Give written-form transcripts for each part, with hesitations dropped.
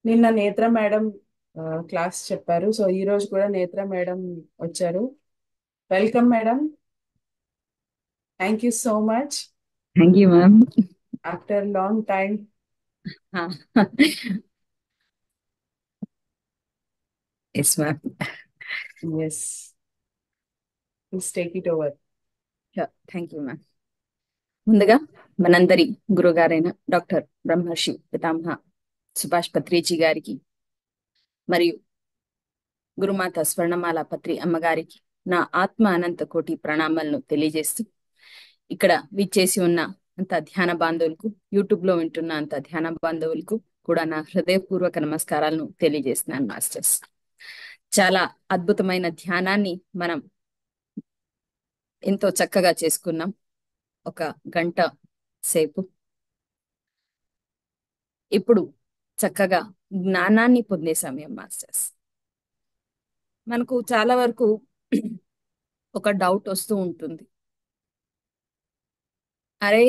నిన్న నేత్ర madam class చెప్పారు. సో ఈ రోజు కూడా నేత్ర మేడం వచ్చారు. Welcome madam. Thank you so much. Thank you, ma'am. After long time. Ah, yes, ma'am. Yes, please take it over. Sure. Thank you, ma'am. ముందుగా మనందరి గురుగారైన doctor బ్రహ్మర్షి పితామహ సుభాష్ పత్రిజీ గారికి మరియు గురుమాత స్వర్ణమాల పత్రి అమ్మగారికి నా ఆత్మ అనంత కోటి ప్రణామాలను తెలియజేస్తూ ఇక్కడ విచ్చేసి ఉన్న అంత ధ్యాన బాంధవులకు, యూట్యూబ్ లో వింటున్న అంత ధ్యాన బాంధవులకు కూడా నా హృదయపూర్వక నమస్కారాలను తెలియజేస్తున్నాను మాస్టర్స్. చాలా అద్భుతమైన ధ్యానాన్ని మనం ఎంతో చక్కగా చేసుకున్నాం. ఒక గంట సేపు ఇప్పుడు చక్కగా జ్ఞానాన్ని పొందే సమయం మాస్టర్స్. మనకు చాలా వరకు ఒక డౌట్ వస్తూ ఉంటుంది. అరే,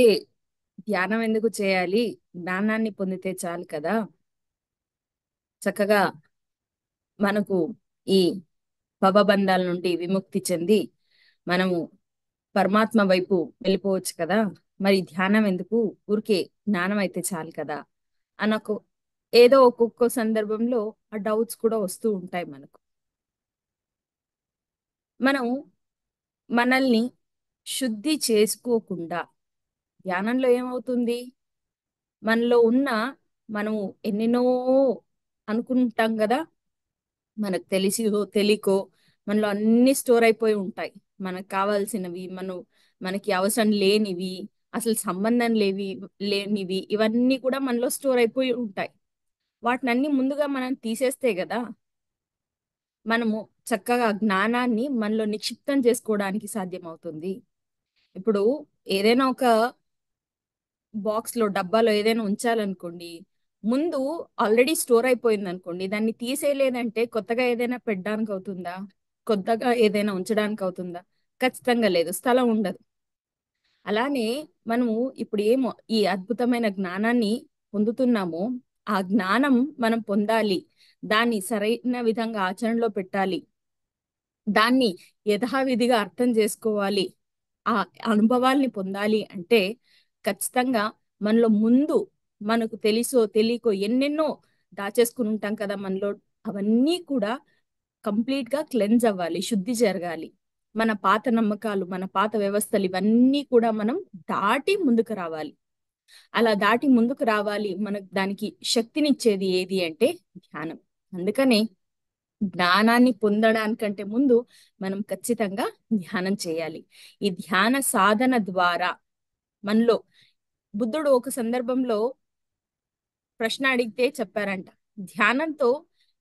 ధ్యానం ఎందుకు చేయాలి? జ్ఞానాన్ని పొందితే చాలు కదా, చక్కగా మనకు ఈ భవబంధాల నుండి విముక్తి చెంది మనము పరమాత్మ వైపు వెళ్ళిపోవచ్చు కదా, మరి ధ్యానం ఎందుకు? ఊరికే జ్ఞానం అయితే చాలు కదా అనకు. ఏదో ఒక్కొక్క సందర్భంలో ఆ డౌట్స్ కూడా వస్తూ ఉంటాయి మనకు. మనం మనల్ని శుద్ధి చేసుకోకుండా ధ్యానంలో ఏమవుతుంది? మనలో ఉన్న మనము ఎన్నెన్నో అనుకుంటాం కదా, మనకు తెలియకో మనలో అన్ని స్టోర్ అయిపోయి ఉంటాయి. మనకు కావాల్సినవి, మనకి అవసరం లేనివి, అసలు సంబంధం లేనివి, ఇవన్నీ కూడా మనలో స్టోర్ అయిపోయి ఉంటాయి. వాటిని అన్ని ముందుగా మనం తీసేస్తే కదా మనము చక్కగా జ్ఞానాన్ని మనలో నిక్షిప్తం చేసుకోవడానికి సాధ్యమవుతుంది. ఇప్పుడు ఏదైనా ఒక బాక్స్ లో, డబ్బాలో ఏదైనా ఉంచాలనుకోండి, ముందు ఆల్రెడీ స్టోర్ అయిపోయింది అనుకోండి, దాన్ని తీసేయలేదంటే కొత్తగా ఏదైనా పెట్టడానికి అవుతుందా? కొత్తగా ఏదైనా ఉంచడానికి అవుతుందా? ఖచ్చితంగా లేదు, స్థలం ఉండదు. అలానే మనము ఇప్పుడు ఏమో ఈ అద్భుతమైన జ్ఞానాన్ని పొందుతున్నామో, ఆ జ్ఞానం మనం పొందాలి, దాన్ని సరైన విధంగా ఆచరణలో పెట్టాలి, దాన్ని యథావిధిగా అర్థం చేసుకోవాలి, ఆ అనుభవాల్ని పొందాలి అంటే ఖచ్చితంగా మనలో ముందు మనకు తెలుసో తెలియకో ఎన్నెన్నో దాచేసుకుని ఉంటాం కదా మనలో. అవన్నీ కూడా కంప్లీట్ గా క్లెన్స్ అవ్వాలి, శుద్ధి జరగాలి. మన పాత నమ్మకాలు, మన పాత వ్యవస్థలు, ఇవన్నీ కూడా మనం దాటి ముందుకు రావాలి. అలా దాటి ముందుకు రావాలి, మనకు దానికి శక్తినిచ్చేది ఏది అంటే ధ్యానం. అందుకనే జ్ఞానాన్ని పొందడానికంటే ముందు మనం ఖచ్చితంగా ధ్యానం చేయాలి. ఈ ధ్యాన సాధన ద్వారా మనలో బుద్ధుడు ఒక సందర్భంలో ప్రశ్న అడిగితే చెప్పారంట, ధ్యానంతో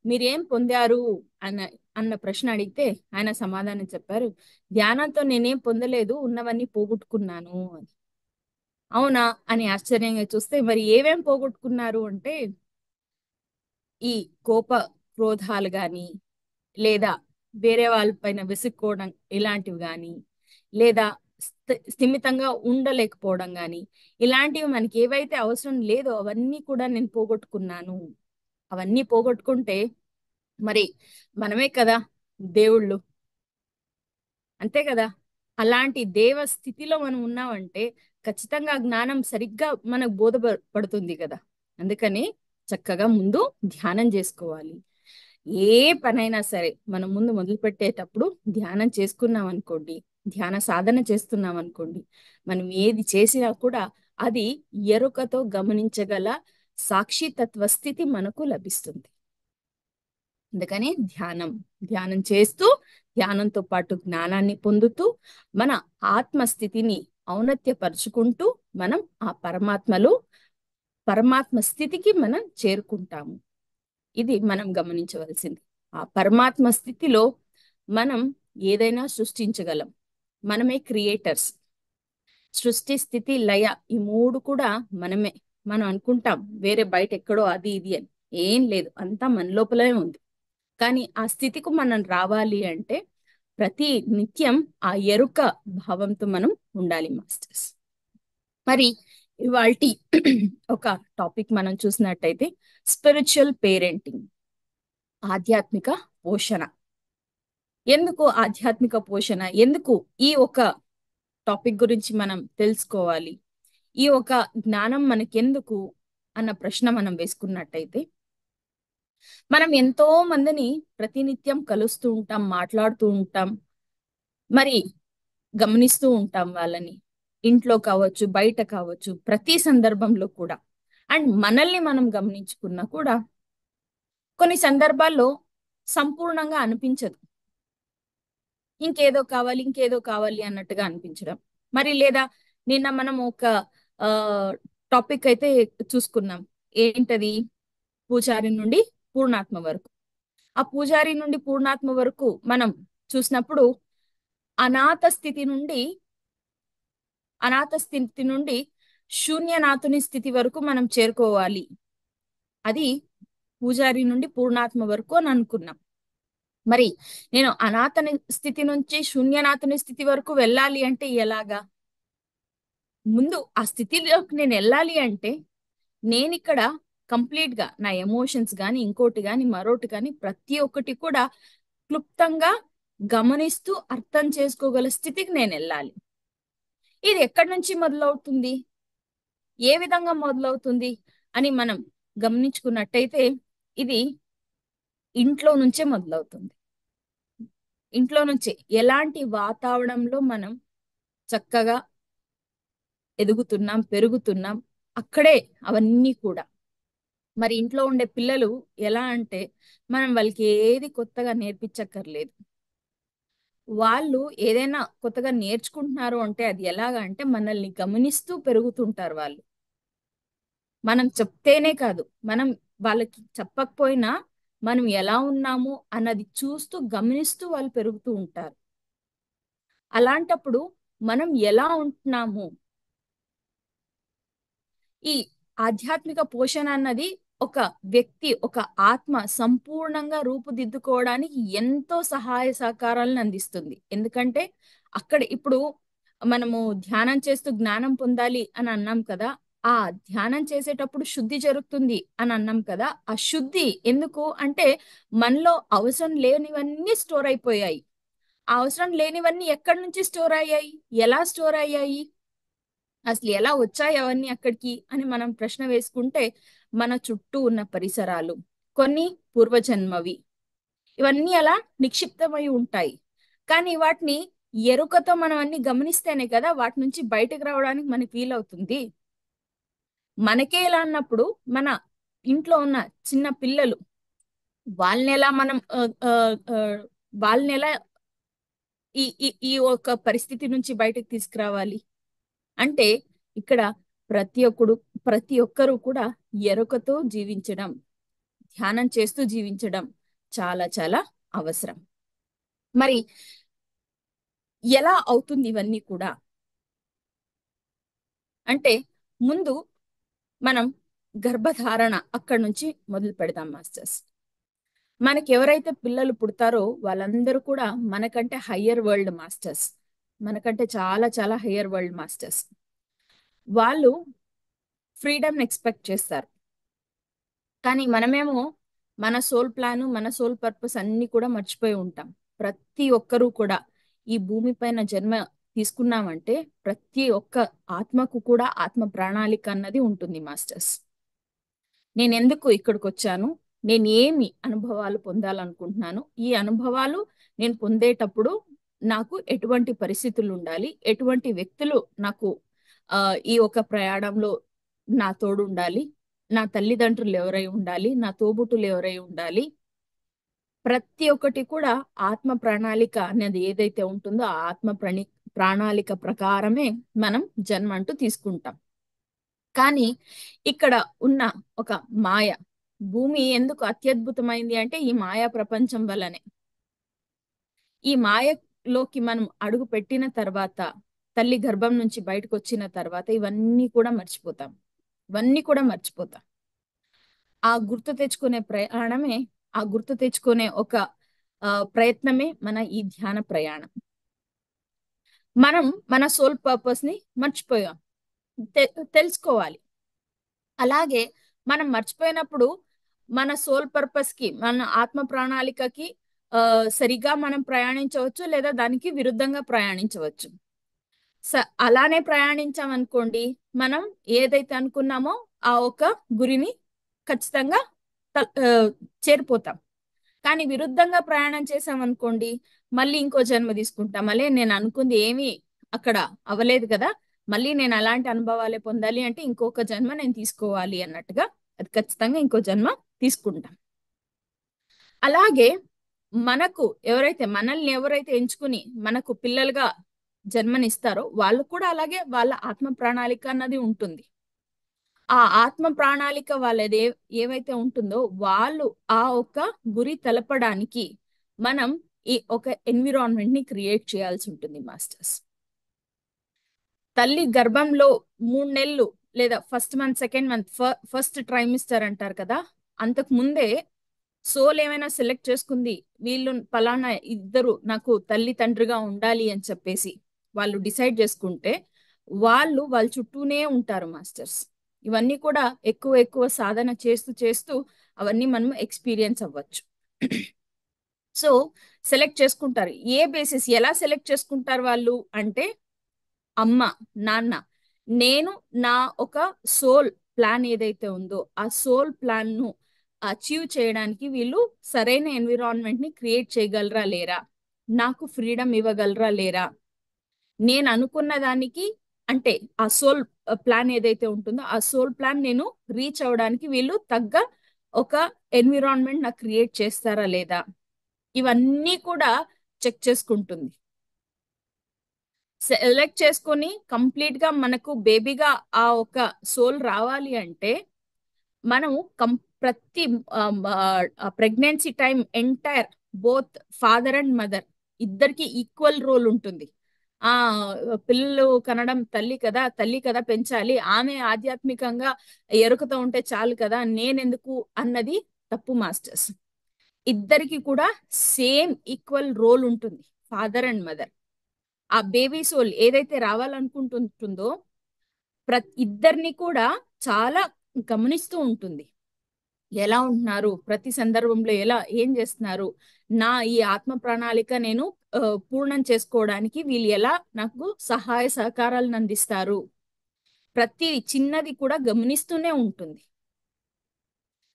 మీరేం పొందారు అన్న అన్న ప్రశ్న అడిగితే ఆయన సమాధానం చెప్పారు, ధ్యానంతో నేనేం పొందలేదు, ఉన్నవన్నీ పోగొట్టుకున్నాను అని. అవునా అని ఆశ్చర్యంగా చూస్తే, మరి ఏమేం పోగొట్టుకున్నారు అంటే, ఈ కోప క్రోధాలు గాని, లేదా వేరే వాళ్ళ పైన విసుక్కోవడం ఇలాంటివి గాని, లేదా స్థిమితంగా ఉండలేకపోవడం గాని, ఇలాంటివి మనకి ఏవైతే అవసరం లేదో అవన్నీ కూడా నేను పోగొట్టుకున్నాను. అవన్నీ పోగొట్టుకుంటే మరి మనమే కదా దేవుళ్ళు, అంతే కదా. అలాంటి దేవ స్థితిలో మనం ఉన్నామంటే ఖచ్చితంగా జ్ఞానం సరిగ్గా మనకు బోధపడుతుంది కదా. అందుకని చక్కగా ముందు ధ్యానం చేసుకోవాలి. ఏ పనైనా సరే మనం ముందు మొదలు పెట్టేటప్పుడు ధ్యానం చేసుకున్నాం అనుకోండి, ధ్యాన సాధన చేస్తున్నాం అనుకోండి, మనం ఏది చేసినా కూడా అది ఎరుకతో గమనించగల సాక్షితత్వ స్థితి మనకు లభిస్తుంది. అందుకని ధ్యానం చేస్తూ, ధ్యానంతో పాటు జ్ఞానాన్ని పొందుతూ, మన ఆత్మస్థితిని ఔన్నత్యపరుచుకుంటూ మనం ఆ పరమాత్మ స్థితికి మనం చేరుకుంటాము. ఇది మనం గమనించవలసింది. ఆ పరమాత్మ స్థితిలో మనం ఏదైనా సృష్టించగలం. మనమే క్రియేటర్స్. సృష్టి, స్థితి, లయ, ఈ మూడు కూడా మనమే. మనం అనుకుంటాం వేరే బయట ఎక్కడో అది ఇది అని. ఏం లేదు, అంతా మన లోపలే ఉంది. కానీ ఆ స్థితికి మనం రావాలి అంటే ప్రతి నిత్యం ఆ ఎరుక భావంతో మనం ఉండాలి మాస్టర్స్. మరి ఇవాల్టి ఒక టాపిక్ మనం చూసినట్టయితే స్పిరిచువల్ పేరెంటింగ్, ఆధ్యాత్మిక పోషణ. ఎందుకు ఆధ్యాత్మిక పోషణ, ఎందుకు ఈ ఒక టాపిక్ గురించి మనం తెలుసుకోవాలి, ఈ ఒక జ్ఞానం మనకెందుకు అన్న ప్రశ్న మనం వేసుకున్నట్టయితే, మనం ఎంతో మందిని ప్రతినిత్యం కలుస్తూ ఉంటాం, మాట్లాడుతూ ఉంటాం, మరి గమనిస్తూ ఉంటాం వాళ్ళని. ఇంట్లో కావచ్చు, బయట కావచ్చు, ప్రతి సందర్భంలో కూడా. అండ్ మనల్ని మనం గమనించుకున్నా కూడా కొన్ని సందర్భాల్లో సంపూర్ణంగా అనిపించదు. ఇంకేదో కావాలి, ఇంకేదో కావాలి అన్నట్టుగా అనిపించడం. మరి లేదా నిన్న మనం ఒక ఆ టాపిక్ అయితే చూసుకున్నాం. ఏంటది? పూజారి నుండి పూర్ణాత్మ వరకు. ఆ పూజారి నుండి పూర్ణాత్మ వరకు మనం చూసినప్పుడు అనాథ స్థితి నుండి శూన్యనాథుని స్థితి వరకు మనం చేరుకోవాలి. అది పూజారి నుండి పూర్ణాత్మ వరకు అని అనుకున్నాం. మరి నేను అనాథని స్థితి నుంచి శూన్యనాథుని స్థితి వరకు వెళ్ళాలి అంటే ఎలాగా? ముందు ఆ స్థితిలోకి నేను వెళ్ళాలి అంటే నేను ఇక్కడ కంప్లీట్ గా నా ఎమోషన్స్ కానీ, ఇంకోటి కానీ, మరోటి కానీ, ప్రతి ఒక్కటి కూడా క్లుప్తంగా గమనిస్తూ అర్థం చేసుకోగల స్థితికి నేను వెళ్ళాలి. ఇది ఎక్కడి నుంచి మొదలవుతుంది, ఏ విధంగా మొదలవుతుంది అని మనం గమనించుకున్నట్టయితే ఇది ఇంట్లో నుంచే మొదలవుతుంది. ఇంట్లో నుంచే ఎలాంటి వాతావరణంలో మనం చక్కగా ఎదుగుతున్నాం, పెరుగుతున్నాం, అక్కడే అవన్నీ కూడా. మరి ఇంట్లో ఉండే పిల్లలు ఎలా అంటే మనం వాళ్ళకి ఏది కొత్తగా నేర్పించక్కర్లేదు. వాళ్ళు ఏదైనా కొత్తగా నేర్చుకుంటున్నారు అంటే అది ఎలాగా అంటే మనల్ని గమనిస్తూ పెరుగుతుంటారు వాళ్ళు. మనం చెప్తేనే కాదు, మనం వాళ్ళకి చెప్పకపోయినా మనం ఎలా ఉన్నాము అన్నది చూస్తూ గమనిస్తూ వాళ్ళు పెరుగుతూ ఉంటారు. అలాంటప్పుడు మనం ఎలా ఉంటున్నాము, ఈ ఆధ్యాత్మిక పోషణ అన్నది ఒక వ్యక్తి, ఒక ఆత్మ సంపూర్ణంగా రూపుదిద్దుకోవడానికి ఎంతో సహాయ సహకారాలను అందిస్తుంది. ఎందుకంటే అక్కడ ఇప్పుడు మనము ధ్యానం చేస్తూ జ్ఞానం పొందాలి అని అన్నాం కదా. ఆ ధ్యానం చేసేటప్పుడు శుద్ధి జరుగుతుంది అని అన్నాం కదా. ఆ శుద్ధి ఎందుకు అంటే మనలో అవసరం లేనివన్నీ స్టోర్ అయిపోయాయి. ఆ అవసరం లేనివన్నీ ఎక్కడి నుంచి స్టోర్ అయ్యాయి, ఎలా స్టోర్ అయ్యాయి, అసలు ఎలా వచ్చాయి అవన్నీ అక్కడికి అని మనం ప్రశ్న వేసుకుంటే మన చుట్టూ ఉన్న పరిసరాలు, కొన్ని పూర్వజన్మవి, ఇవన్నీ అలా నిక్షిప్తమై ఉంటాయి. కానీ వాటిని ఎరుకతో మనం అన్ని గమనిస్తేనే కదా వాటి నుంచి బయటకు రావడానికి మనకి వీలవుతుంది. మనకే ఇలా అన్నప్పుడు మన ఇంట్లో ఉన్న చిన్న పిల్లలు వాళ్ళని ఎలా మనం వాళ్ళని ఎలా ఈ ఈ ఈ ఒక పరిస్థితి నుంచి బయటకు తీసుకురావాలి అంటే ఇక్కడ ప్రతి ఒక్కరూ కూడా ఎరుకతో జీవించడం, ధ్యానం చేస్తూ జీవించడం చాలా చాలా అవసరం. మరి ఎలా అవుతుంది ఇవన్నీ కూడా అంటే ముందు మనం గర్భధారణ అక్కడి నుంచి మొదలు పెడదాం మాస్టర్స్. మనకి ఎవరైతే పిల్లలు పుడతారో వాళ్ళందరూ కూడా మనకంటే హయ్యర్ వరల్డ్ మాస్టర్స్, మనకంటే చాలా చాలా హయ్యర్ వరల్డ్ మాస్టర్స్. వాళ్ళు ఫ్రీడమ్ ఎక్స్పెక్ట్ చేస్తారు. కానీ మనమేమో మన సోల్ ప్లాన్, మన సోల్ పర్పస్ అన్ని కూడా మర్చిపోయి ఉంటాం. ప్రతి ఒక్కరూ కూడా ఈ భూమి పైన జన్మ తీసుకున్నామంటే ప్రతి ఒక్క ఆత్మకు కూడా ఆత్మ ప్రణాళిక అన్నది ఉంటుంది మాస్టర్స్. నేను ఎందుకు ఇక్కడికి వచ్చాను, నేను ఏమి అనుభవాలు పొందాలనుకుంటున్నాను, ఈ అనుభవాలు నేను పొందేటప్పుడు నాకు ఎటువంటి పరిస్థితులు ఉండాలి, ఎటువంటి వ్యక్తులు నాకు ఈ ఒక ప్రయాణంలో నా తోడు ఉండాలి, నా తల్లిదండ్రులు ఎవరై ఉండాలి, నా తోబుట్టులు ఎవరై ఉండాలి, ప్రతి ఒక్కటి కూడా ఆత్మ ప్రణాళిక అనేది ఏదైతే ఉంటుందో ఆ ఆత్మ ప్రణాళిక ప్రకారమే మనం జన్మ అంటూ తీసుకుంటాం. కానీ ఇక్కడ ఉన్న ఒక మాయ, భూమి ఎందుకు అత్యద్భుతమైంది అంటే ఈ మాయా ప్రపంచం వల్లనే. ఈ మాయలోకి మనం అడుగు పెట్టిన తర్వాత, తల్లి గర్భం నుంచి బయటకు వచ్చిన తర్వాత ఇవన్నీ కూడా మర్చిపోతాం, ఇవన్నీ కూడా మర్చిపోతాం. ఆ గుర్తు తెచ్చుకునే ప్రయాణమే, ఆ గుర్తు తెచ్చుకునే ఒక ప్రయత్నమే మన ఈ ధ్యాన ప్రయాణం. మనం మన సోల్ పర్పస్ ని మర్చిపోయాం. తెలుసుకోవాలి. అలాగే మనం మర్చిపోయినప్పుడు మన సోల్ పర్పస్ కి, మన ఆత్మ ప్రణాళికకి సరిగా మనం ప్రయాణించవచ్చు, లేదా దానికి విరుద్ధంగా ప్రయాణించవచ్చు. అలానే ప్రయాణించామనుకోండి, మనం ఏదైతే అనుకున్నామో ఆ ఒక గురిని ఖచ్చితంగా ఆ, చేరిపోతాం. కానీ విరుద్ధంగా ప్రయాణం చేసామనుకోండి, మళ్ళీ ఇంకో జన్మ తీసుకుంటాం. మళ్ళీ నేను అనుకుంది ఏమీ అక్కడ అవ్వలేదు కదా, మళ్ళీ నేను అలాంటి అనుభవాలే పొందాలి అంటే ఇంకొక జన్మ నేను తీసుకోవాలి అన్నట్టుగా అది ఖచ్చితంగా ఇంకో జన్మ తీసుకుంటాం. అలాగే మనల్ని ఎవరైతే ఎంచుకుని మనకు పిల్లలుగా జన్మనిస్తారో వాళ్ళు కూడా అలాగే వాళ్ళ ఆత్మ ప్రణాళిక అన్నది ఉంటుంది. ఆ ఆత్మ ప్రణాళిక వాళ్ళది ఏవైతే ఉంటుందో వాళ్ళు ఆ ఒక గురి తెలపడానికి మనం ఈ ఒక ఎన్విరాన్మెంట్ ని క్రియేట్ చేయాల్సి ఉంటుంది మాస్టర్స్. తల్లి గర్భంలో 3 నెలలు లేదా first month, second month, first trimester అంటారు కదా, అంతకు ముందే సోల్ ఏమైనా సెలెక్ట్ చేసుకుంది, వీళ్ళు పలానా ఇద్దరు నాకు తల్లి తండ్రిగా ఉండాలి అని చెప్పేసి వాళ్ళు డిసైడ్ చేసుకుంటే వాళ్ళ చుట్టూనే ఉంటారు మాస్టర్స్. ఇవన్నీ కూడా ఎక్కువ ఎక్కువ సాధన చేస్తూ చేస్తూ అవన్నీ మనం ఎక్స్పీరియన్స్ అవ్వచ్చు. సో సెలెక్ట్ చేసుకుంటారు. ఏ బేసిస్, ఎలా సెలెక్ట్ చేసుకుంటారు వాళ్ళు అంటే, అమ్మ, నాన్న, నేను నా ఒక సోల్ ప్లాన్ ఏదైతే ఉందో ఆ సోల్ ప్లాన్ ను అచీవ్ చేయడానికి వీళ్ళు సరైన ఎన్విరాన్మెంట్ ని క్రియేట్ చేయగలరా లేరా, నాకు ఫ్రీడమ్ ఇవ్వగలరా లేరా, నేను అనుకున్న దానికి అంటే ఆ సోల్ ప్లాన్ ఏదైతే ఉంటుందో ఆ సోల్ ప్లాన్ నేను రీచ్ అవ్వడానికి వీళ్ళు తగ్గ ఒక ఎన్విరాన్మెంట్ నాకు క్రియేట్ చేస్తారా లేదా, ఇవన్నీ కూడా చెక్ చేసుకుంటుంది. సెలెక్ట్ చేసుకొని కంప్లీట్ గా మనకు బేబీగా ఆ ఒక సోల్ రావాలి అంటే మనము ప్రతి pregnancy time entire both father and mother ఇద్దరికి ఈక్వల్ రోల్ ఉంటుంది. ఆ పిల్లలు కనడం తల్లి కదా పెంచాలి, ఆమె ఆధ్యాత్మికంగా ఎరుకతో ఉంటే చాలు కదా, నేనెందుకు అన్నది తప్పు మాస్టర్స్. ఇద్దరికి కూడా సేమ్ ఈక్వల్ రోల్ ఉంటుంది, ఫాదర్ అండ్ మదర్. ఆ బేబీ సోల్ ఏదైతే రావాలనుకుంటుందో ఇద్దరిని కూడా చాలా గమనిస్తూ ఉంటుంది. ఎలా ఉంటున్నారు, ప్రతి సందర్భంలో ఏం చేస్తున్నారు, నా ఈ ఆత్మ ప్రణాళిక నేను పూర్ణం చేసుకోవడానికి వీళ్ళు ఎలా నాకు సహాయ సహకారాలను అందిస్తారు, ప్రతి చిన్నది కూడా గమనిస్తూనే ఉంటుంది.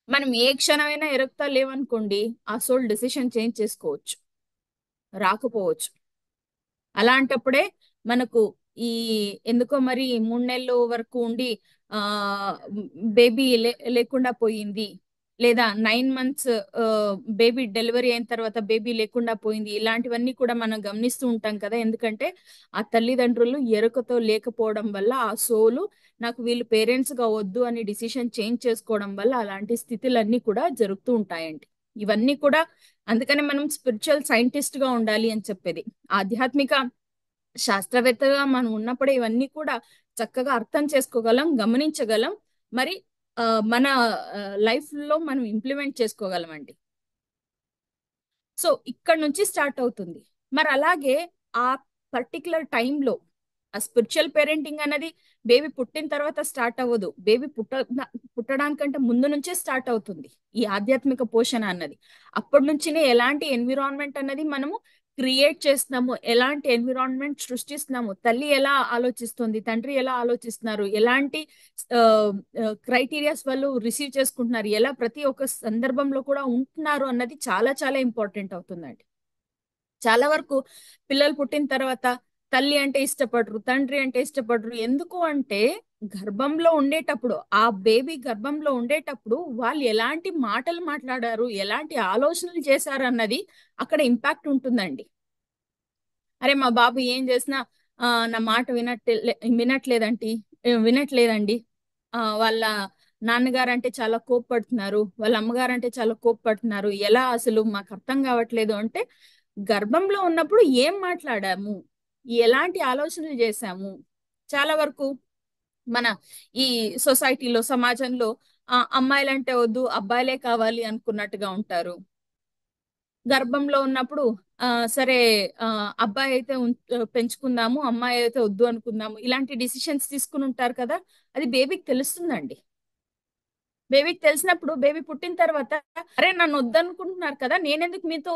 మనం ఏ క్షణమైనా ఎరుకుతా లేవనుకోండి, ఆ సోల్ డెసిషన్ చేంజ్ చేసుకోవచ్చు, రాకపోవచ్చు. అలాంటప్పుడే మనకు ఈ ఎందుకో మరి 3 నెలలు వరకు ఉండి ఆ బేబీ లేకుండా పోయింది, లేదా 9 మంత్స్ బేబీ డెలివరీ అయిన తర్వాత బేబీ లేకుండా పోయింది, ఇలాంటివన్నీ కూడా మనం గమనిస్తూ ఉంటాం కదా. ఎందుకంటే ఆ తల్లిదండ్రులు ఎరుకతో లేకపోవడం వల్ల ఆ సోలు నాకు వీళ్ళు పేరెంట్స్ గా వద్దు అని డిసిషన్ చేంజ్ చేసుకోవడం వల్ల అలాంటి స్థితులన్నీ కూడా జరుగుతూ ఉంటాయండి. ఇవన్నీ కూడా అందుకనే మనం స్పిరిచువల్ సైంటిస్ట్ గా ఉండాలి అని చెప్పేది. ఆధ్యాత్మిక శాస్త్రవేత్తగా మనం ఉన్నప్పుడే ఇవన్నీ కూడా చక్కగా అర్థం చేసుకోగలం, గమనించగలం, మరి మన లైఫ్ లో మనం ఇంప్లిమెంట్ చేసుకోగలం అండి. సో ఇక్కడ నుంచి స్టార్ట్ అవుతుంది. మరి అలాగే ఆ పర్టికులర్ టైంలో ఆ స్పిరిచువల్ పేరెంటింగ్ అనేది బేబీ పుట్టిన తర్వాత స్టార్ట్ అవ్వదు, బేబీ పుట్టడానికంటే ముందు నుంచే స్టార్ట్ అవుతుంది ఈ ఆధ్యాత్మిక పోషణ అన్నది. అప్పటి నుంచినే ఎలాంటి ఎన్విరాన్మెంట్ అన్నది మనము క్రియేట్ చేస్తున్నాము, ఎలాంటి ఎన్విరాన్మెంట్ సృష్టిస్తున్నాము, తల్లి ఎలా ఆలోచిస్తుంది, తండ్రి ఎలా ఆలోచిస్తున్నారు, ఎలాంటి క్రైటీరియాస్ వాళ్ళు రిసీవ్ చేసుకుంటున్నారు, ఎలా ప్రతి ఒక్క సందర్భంలో కూడా ఉంటున్నారు అన్నది చాలా చాలా ఇంపార్టెంట్ అవుతుందండి. చాలా వరకు పిల్లలు పుట్టిన తర్వాత తల్లి అంటే ఇష్టపడరు, తండ్రి అంటే ఇష్టపడరు. ఎందుకు అంటే గర్భంలో ఉండేటప్పుడు, ఆ బేబీ గర్భంలో ఉండేటప్పుడు వాళ్ళు ఎలాంటి మాటలు మాట్లాడారు, ఎలాంటి ఆలోచనలు చేశారు అన్నది అక్కడ ఇంపాక్ట్ ఉంటుందండి. అరే మా బాబు ఏం చేసినా నా మాట వినట్లేదండి, వినట్లేదండి, వాళ్ళ నాన్నగారు అంటే చాలా కోప్పడుతున్నారు, వాళ్ళ అమ్మగారు అంటే చాలా కోప్పడుతున్నారు, ఎలా అసలు మాకు అర్థం కావట్లేదు అంటే గర్భంలో ఉన్నప్పుడు ఏం మాట్లాడాము, ఎలాంటి ఆలోచనలు చేశాము. చాలా వరకు మన ఈ సొసైటీలో, సమాజంలో అమ్మాయిలంటే వద్దు అబ్బాయిలే కావాలి అనుకున్నట్టుగా ఉంటారు. గర్భంలో ఉన్నప్పుడు సరే, ఆ, అబ్బాయి అయితే పెంచుకుందాము, అమ్మాయి అయితే వద్దు అనుకుందాము, ఇలాంటి డిసిషన్స్ తీసుకుని ఉంటారు కదా. అది బేబీకి తెలుస్తుందండి. బేబీకి తెలిసినప్పుడు బేబీ పుట్టిన తర్వాత, అరే నన్ను వద్దనుకుంటున్నారు కదా, నేనెందుకు మీతో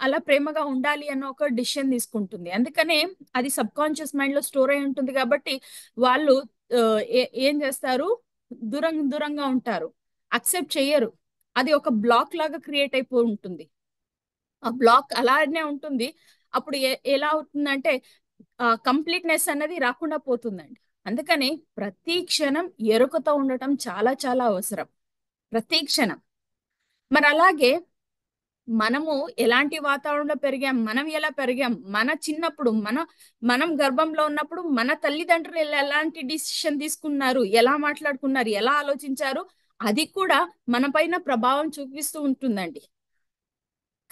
అలా ప్రేమగా ఉండాలి అన్న ఒక డిసిషన్ తీసుకుంటుంది. అందుకనే అది సబ్ కాన్షియస్ మైండ్ లో స్టోర్ అయి ఉంటుంది కాబట్టి వాళ్ళు ఆ, ఏం చేస్తారు, దూరంగా ఉంటారు, అక్సెప్ట్ చెయ్యరు. అది ఒక బ్లాక్ లాగా క్రియేట్ అయిపో ఉంటుంది. ఆ బ్లాక్ అలానే ఉంటుంది. అప్పుడు ఎలా అవుతుందంటే కంప్లీట్నెస్ అన్నది రాకుండా పోతుందండి. అందుకని ప్రతి క్షణం ఎరుకతో ఉండటం చాలా చాలా అవసరం. ప్రతి క్షణం. మరి అలాగే మనము ఎలాంటి వాతావరణంలో పెరిగాం, మనం ఎలా పెరిగాం, మన చిన్నప్పుడు మనం గర్భంలో ఉన్నప్పుడు మన తల్లిదండ్రులు ఎలాంటి డిసిషన్ తీసుకున్నారు, ఎలా మాట్లాడుకున్నారు, ఎలా ఆలోచించారు, అది కూడా మన పైన ప్రభావం చూపిస్తూ ఉంటుందండి.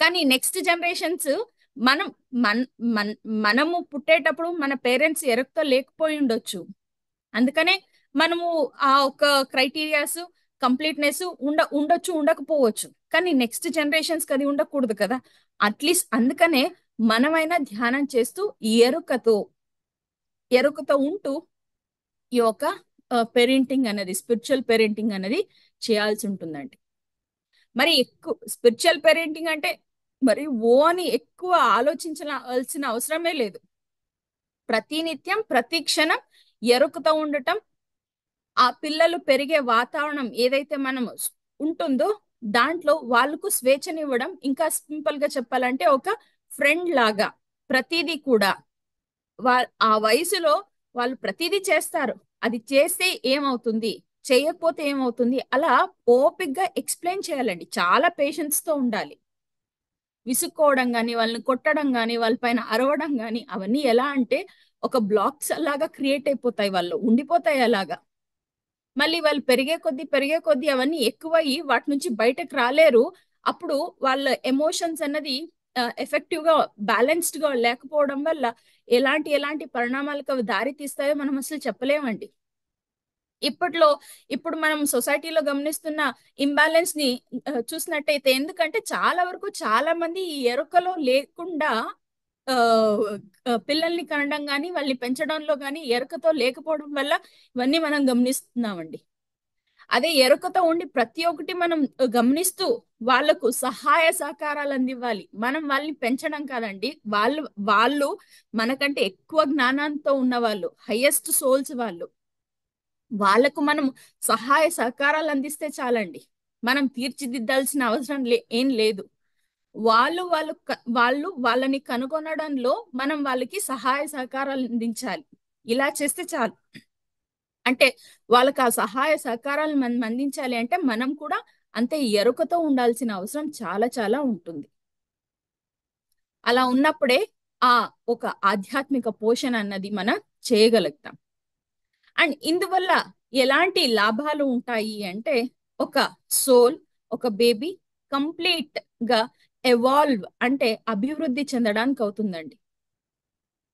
కానీ నెక్స్ట్ జనరేషన్స్, మనం మన మన- మనము పుట్టేటప్పుడు మన పేరెంట్స్ ఎరక్తో లేకపోయి ఉండొచ్చు. అందుకనే మనము ఆ ఒక క్రైటీరియాస్, కంప్లీట్నెస్ ఉండొచ్చు, ఉండకపోవచ్చు. కానీ నెక్స్ట్ జనరేషన్స్ కి అది ఉండకూడదు కదా. అట్లీస్ట్ అందుకనే మనమైనా ధ్యానం చేస్తూ ఎరుకతో ఎరుకతో ఉంటూ ఈ యొక్క పేరెంటింగ్ అనేది, స్పిరిచువల్ పేరెంటింగ్ అనేది చేయాల్సి ఉంటుందండి. మరి ఎక్కువ స్పిరిచువల్ పేరెంటింగ్ అంటే మరి ఓ అని ఎక్కువ ఆలోచించాల్సిన అవసరమే లేదు. ప్రతినిత్యం ప్రతి క్షణం ఎరుకుతో ఉండటం, ఆ పిల్లలు పెరిగే వాతావరణం ఏదైతే మనం ఉంటుందో దాంట్లో వాళ్ళకు స్వేచ్ఛనివ్వడం, ఇంకా సింపుల్ గా చెప్పాలంటే ఒక ఫ్రెండ్ లాగా. ప్రతిదీ కూడా ఆ వయసులో వాళ్ళు ప్రతిదీ చేస్తారు. అది చేస్తే ఏమవుతుంది, చేయకపోతే ఏమవుతుంది, అలా ఓపిక్ గా ఎక్స్ప్లెయిన్ చేయాలండి. చాలా పేషెన్స్ తో ఉండాలి. విసుక్కోవడం కానీ, వాళ్ళని కొట్టడం కానీ, వాళ్ళ పైన అరవడం కానీ, అవన్నీ ఎలా అంటే ఒక బ్లాక్స్ లాగా క్రియేట్ అయిపోతాయి, వాళ్ళు ఉండిపోతాయి అలాగా. మళ్ళీ వాళ్ళు పెరిగే కొద్దీ అవన్నీ ఎక్కువయ్యి వాటి నుంచి బయటకు రాలేరు. అప్పుడు వాళ్ళ ఎమోషన్స్ అన్నది ఎఫెక్టివ్ గా, బ్యాలెన్స్డ్ గా లేకపోవడం వల్ల ఎలాంటి ఎలాంటి పరిణామాలకు అవి దారి తీస్తాయో మనం అసలు చెప్పలేమండి. ఇప్పట్లో ఇప్పుడు మనం సొసైటీలో గమనిస్తున్న ఇంబ్యాలెన్స్ ని చూసినట్టయితే, ఎందుకంటే చాలా వరకు చాలా మంది ఈ ఎరుకలో లేకుండా ఆ పిల్లల్ని కనడం కానీ, వాళ్ళని పెంచడంలో కానీ ఎరుకతో లేకపోవడం వల్ల ఇవన్నీ మనం గమనిస్తున్నామండి. అదే ఎరుకతో ఉండి ప్రతి ఒక్కటి మనం గమనిస్తూ వాళ్ళకు సహాయ సహకారాలు అందివ్వాలి. మనం వాళ్ళని పెంచడం కాదండి, వాళ్ళు వాళ్ళు మనకంటే ఎక్కువ జ్ఞానంతో ఉన్న వాళ్ళు, హైయెస్ట్ సోల్స్ వాళ్ళు. వాళ్ళకు మనం సహాయ సహకారాలు అందిస్తే చాలండి. మనం తీర్చిదిద్దాల్సిన అవసరం ఏం లేదు. వాళ్ళు వాళ్ళని కనుగొనడంలో మనం వాళ్ళకి సహాయ సహకారాలు అందించాలి. ఇలా చేస్తే చాలు. అంటే వాళ్ళకి ఆ సహాయ సహకారాలు మనం అందించాలి అంటే మనం కూడా అంతే ఎరుకతో ఉండాల్సిన అవసరం చాలా చాలా ఉంటుంది. అలా ఉన్నప్పుడే ఆ ఒక ఆధ్యాత్మిక పోషణ అన్నది మనం చేయగలుగుతాం. అండ్ ఇందువల్ల ఎలాంటి లాభాలు ఉంటాయి అంటే, ఒక సోల్, ఒక బేబీ కంప్లీట్ గా ఎవాల్వ్, అంటే అభివృద్ధి చెందడానికి అవుతుందండి.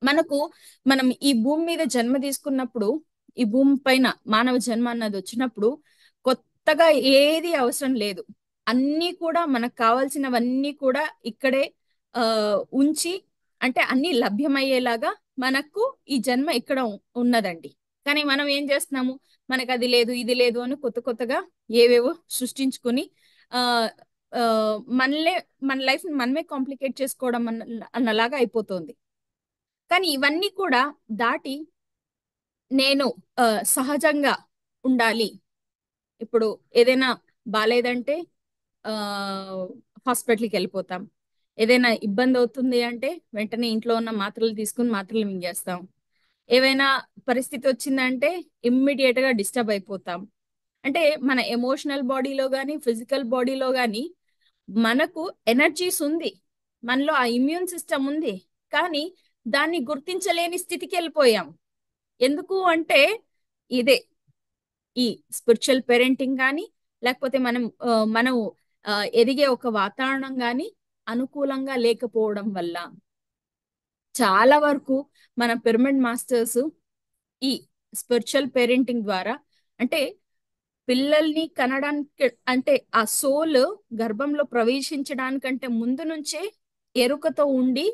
మనకు మనం ఈ భూమి మీద జన్మ తీసుకున్నప్పుడు, ఈ భూమి పైన మానవ జన్మ అన్నది వచ్చినప్పుడు కొత్తగా ఏది అవసరం లేదు. అన్నీ కూడా మనకు కావాల్సినవన్నీ కూడా ఇక్కడే ఆ ఉంచి, అంటే అన్ని లభ్యమయ్యేలాగా మనకు ఈ జన్మ ఇక్కడ ఉన్నదండి. కానీ మనం ఏం చేస్తున్నాము, మనకు అది లేదు ఇది లేదు అని కొత్త కొత్తగా ఏవేవో సృష్టించుకుని ఆ ఆ, మనలే మన లైఫ్ మనమే కాంప్లికేట్ చేసుకోవడం అన్నలాగా అయిపోతుంది. కానీ ఇవన్నీ కూడా దాటి నేను సహజంగా ఉండాలి. ఇప్పుడు ఏదైనా బాలేదంటే ఆ హాస్పిటల్కి వెళ్ళిపోతాం. ఏదైనా ఇబ్బంది అవుతుంది అంటే వెంటనే ఇంట్లో ఉన్న మాత్రలు తీసుకుని మాత్రలు మింగేస్తాం. ఏవైనా పరిస్థితి వచ్చిందంటే ఇమ్మీడియట్ గా డిస్టర్బ్ అయిపోతాం. అంటే మన ఎమోషనల్ బాడీలో కానీ, ఫిజికల్ బాడీలో కానీ మనకు ఎనర్జీస్ ఉంది, మనలో ఆ ఇమ్యూన్ సిస్టమ్ ఉంది. కానీ దాన్ని గుర్తించలేని స్థితికి వెళ్ళిపోయాం. ఎందుకు అంటే ఇదే ఈ స్పిరిచువల్ పేరెంటింగ్ కానీ, లేకపోతే మనం ఎదిగే ఒక వాతావరణం కానీ అనుకూలంగా లేకపోవడం వల్ల చాలా వరకు మన పిరమిడ్ మాస్టర్స్ ఈ స్పిరిచువల్ పేరెంటింగ్ ద్వారా, అంటే పిల్లల్ని కనడానికి, అంటే ఆ సోల్ గర్భంలో ప్రవేశించడానికంటే ముందు నుంచే ఎరుకతో ఉండి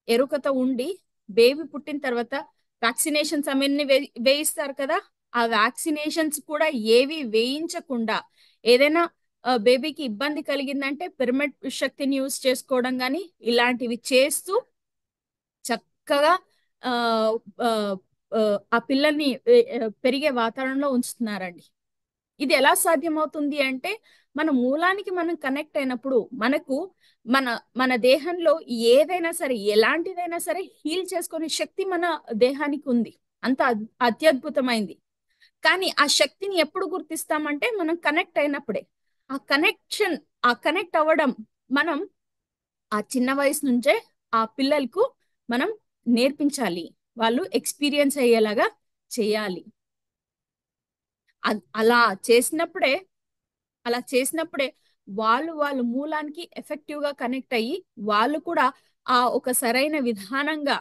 ఎరుకతో ఉండి బేబీ పుట్టిన తర్వాత వ్యాక్సినేషన్స్ అవన్నీ వేయిస్తారు కదా. ఆ వ్యాక్సినేషన్స్ కూడా ఏవి వేయించకుండా ఏదైనా బేబీకి ఇబ్బంది కలిగిందంటే పిరమిడ్ శక్తిని యూజ్ చేసుకోవడం కానీ ఇలాంటివి చేస్తూ చక్కగా ఆ ఆ ఆ, ఆ పిల్లల్ని పెరిగే వాతావరణంలో ఉంచుతున్నారండి. ఇది ఎలా సాధ్యమవుతుంది అంటే మన మూలానికి మనం కనెక్ట్ అయినప్పుడు మనకు మన మన దేహంలో ఏదైనా సరే ఎలాంటిదైనా సరే హీల్ చేసుకునే శక్తి మన దేహానికి ఉంది. అంత అత్యద్భుతమైంది. కానీ ఆ శక్తిని ఎప్పుడు గుర్తిస్తామంటే మనం కనెక్ట్ అయినప్పుడే. ఆ కనెక్షన్, ఆ కనెక్ట్ అవ్వడం మనం ఆ చిన్న వయసు నుంచే ఆ పిల్లలకు మనం నేర్పించాలి. వాళ్ళు ఎక్స్పీరియన్స్ అయ్యేలాగా చేయాలి. అలా చేసినప్పుడే అలా చేసినప్పుడే వాళ్ళ మూలానికి ఎఫెక్టివ్ గా కనెక్ట్ అయ్యి వాళ్ళు కూడా ఆ ఒక సరైన విధానంగా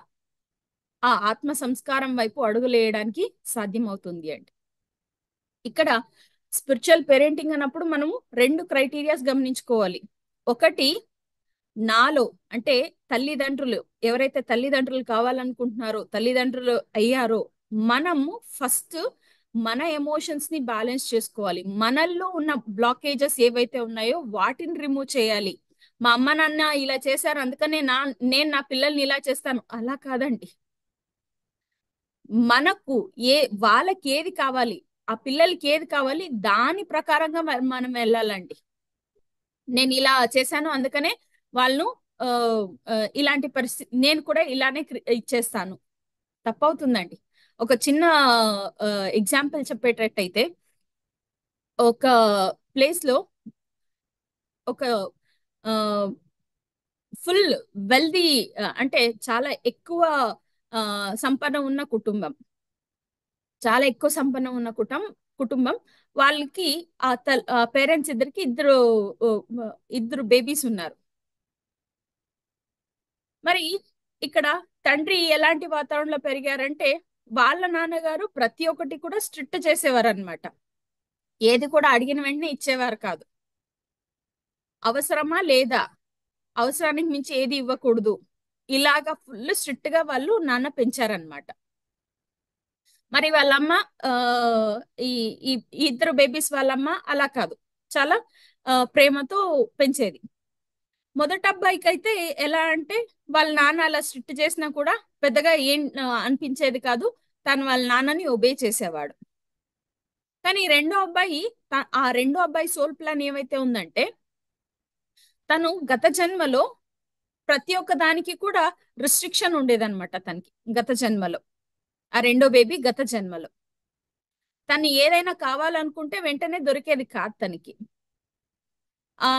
ఆ ఆత్మ సంస్కారం వైపు అడుగులేయడానికి సాధ్యమవుతుంది అండి. ఇక్కడ స్పిరిచువల్ పేరెంటింగ్ అన్నప్పుడు మనము రెండు క్రైటీరియాస్ గమనించుకోవాలి. ఒకటి, నాలో అంటే తల్లిదండ్రులు ఎవరైతే తల్లిదండ్రులు కావాలనుకుంటున్నారో, తల్లిదండ్రులు అయ్యారో, మనము ఫస్ట్ మన ఎమోషన్స్ ని బ్యాలెన్స్ చేసుకోవాలి. మనల్లో ఉన్న బ్లాకేజెస్ ఏవైతే ఉన్నాయో వాటిని రిమూవ్ చేయాలి. మా అమ్మ నాన్న ఇలా చేశారు అందుకనే నేను నా పిల్లల్ని ఇలా చేస్తాను అలా కాదండి. మనకు వాళ్ళకి ఏది కావాలి, ఆ పిల్లలకి ఏది కావాలి దాని ప్రకారంగా మనం వెళ్ళాలండి. నేను ఇలా చేశాను అందుకనే వాళ్ళను ఆ, ఇలాంటి పరిస్థితి నేను కూడా ఇలానే ఇచ్చేస్తాను, తప్పవుతుందండి. ఒక చిన్న ఎగ్జాంపుల్ చెప్పేటట్టయితే ఒక ప్లేస్ లో ఒక ఫుల్ వెల్దీ అంటే చాలా ఎక్కువ సంపన్న ఉన్న కుటుంబం, చాలా ఎక్కువ సంపన్న ఉన్న కుటుంబం వాళ్ళకి ఆ పేరెంట్స్ ఇద్దరికి ఇద్దరు బేబీస్ ఉన్నారు. మరి ఇక్కడ తండ్రి ఎలాంటి వాతావరణంలో పెరిగారంటే వాళ్ళ నాన్నగారు ప్రతి ఒక్కటి కూడా స్ట్రిక్ట్ చేసేవారు అనమాట. ఏది కూడా అడిగిన వెంటనే ఇచ్చేవారు కాదు. అవసరమా లేదా, అవసరానికి మించి ఏది ఇవ్వకూడదు, ఇలాగా ఫుల్ స్ట్రిక్ట్ గా వాళ్ళు నాన్న పెంచారనమాట. మరి వాళ్ళమ్మ ఆ ఈ ఈ ఈ ఇద్దరు బేబీస్ వాళ్ళమ్మ అలా కాదు, చాలా ప్రేమతో పెంచేది. మొదట అబ్బాయికి అయితే ఎలా అంటే వాళ్ళ నాన్న అలా స్ట్రిక్ట్ చేసినా కూడా పెద్దగా ఏం అనిపించేది కాదు. తను వాళ్ళ నాన్నని ఒబే చేసేవాడు. కానీ ఆ రెండో అబ్బాయి సోల్ ప్లాన్ ఏమైతే ఉందంటే తను గత జన్మలో ప్రతి ఒక్క దానికి కూడా రిస్ట్రిక్షన్ ఉండేదన్నమాట తనకి. గత జన్మలో ఆ రెండో బేబీ గత జన్మలో తను ఏదైనా కావాలనుకుంటే వెంటనే దొరికేది కాదు తనకి. ఆ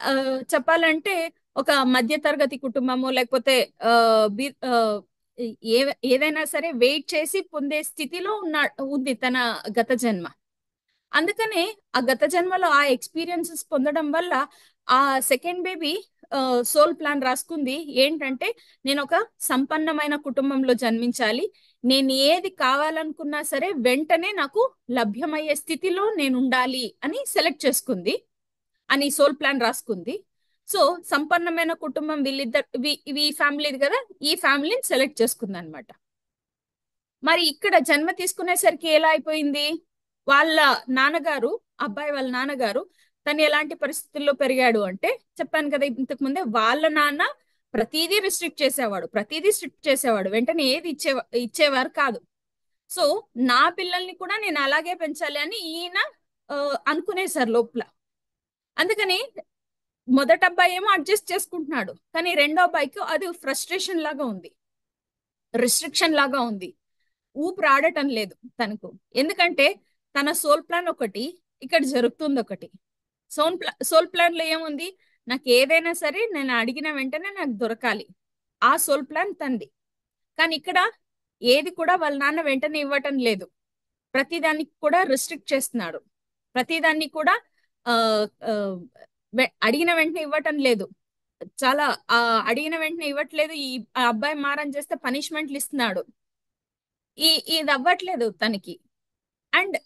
ఆ, చెప్పాలంటే ఒక మధ్య తరగతి కుటుంబము లేకపోతే ఆ, బి- ఆ, ఏ ఏదైనా సరే వెయిట్ చేసి పొందే స్థితిలో ఉంది తన గత జన్మ. అందుకనే ఆ గత జన్మలో ఆ ఎక్స్పీరియన్సెస్ పొందడం వల్ల ఆ సెకండ్ బేబీ సోల్ ప్లాన్ రాసుకుంది ఏంటంటే నేను ఒక సంపన్నమైన కుటుంబంలో జన్మించాలి, నేను ఏది కావాలనుకున్నా సరే వెంటనే నాకు లభ్యమయ్యే స్థితిలో నేను ఉండాలి అని సెలెక్ట్ చేసుకుంది, అని సోల్ ప్లాన్ రాసుకుంది. సో సంపన్నమైన కుటుంబం ఈ ఫ్యామిలీది కదా, ఈ ఫ్యామిలీని సెలెక్ట్ చేసుకుంది అనమాట. మరి ఇక్కడ జన్మ తీసుకునేసరికి ఎలా అయిపోయింది, వాళ్ళ నాన్నగారు, అబ్బాయి వాళ్ళ నాన్నగారు తను ఎలాంటి పరిస్థితుల్లో పెరిగాడు అంటే చెప్పాను కదా ఇంతకు ముందే, వాళ్ళ నాన్న ప్రతిదీ రిస్ట్రిక్ట్ చేసేవాడు, ప్రతిదీ స్ట్రిక్ట్ చేసేవాడు, వెంటనే ఏది ఇచ్చేవారు కాదు. సో నా పిల్లల్ని కూడా నేను అలాగే పెంచాలి అని ఈయన అనుకునేసారు లోపల. అందుకని మొదట అబ్బాయి ఏమో అడ్జస్ట్ చేసుకుంటున్నాడు, కానీ రెండో అబ్బాయికి అది ఫ్రస్ట్రేషన్ లాగా ఉంది, రిస్ట్రిక్షన్ లాగా ఉంది. ఊపిరి ఆడటం లేదు తనకు. ఎందుకంటే తన సోల్ ప్లాన్ ఒకటి, ఇక్కడ జరుగుతుంది ఒకటి. సోల్ ప్లాన్ లో ఏముంది, నాకు ఏదైనా సరే నేను అడిగిన వెంటనే నాకు దొరకాలి, ఆ సోల్ ప్లాన్ తంది. కానీ ఇక్కడ ఏది కూడా వాళ్ళ నాన్న వెంటనే ఇవ్వటం లేదు, ప్రతిదానికి కూడా రిస్ట్రిక్ట్ చేస్తున్నాడు, ప్రతిదాన్ని కూడా ఆ ఆ, అడిగిన వెంటనే ఇవ్వటం లేదు. చాలా అడిగిన వెంటనే ఇవ్వట్లేదు, ఆ అబ్బాయి మారం చేస్తే పనిష్మెంట్లు ఇస్తున్నాడు. ఇది అవ్వట్లేదు తనకి. అండ్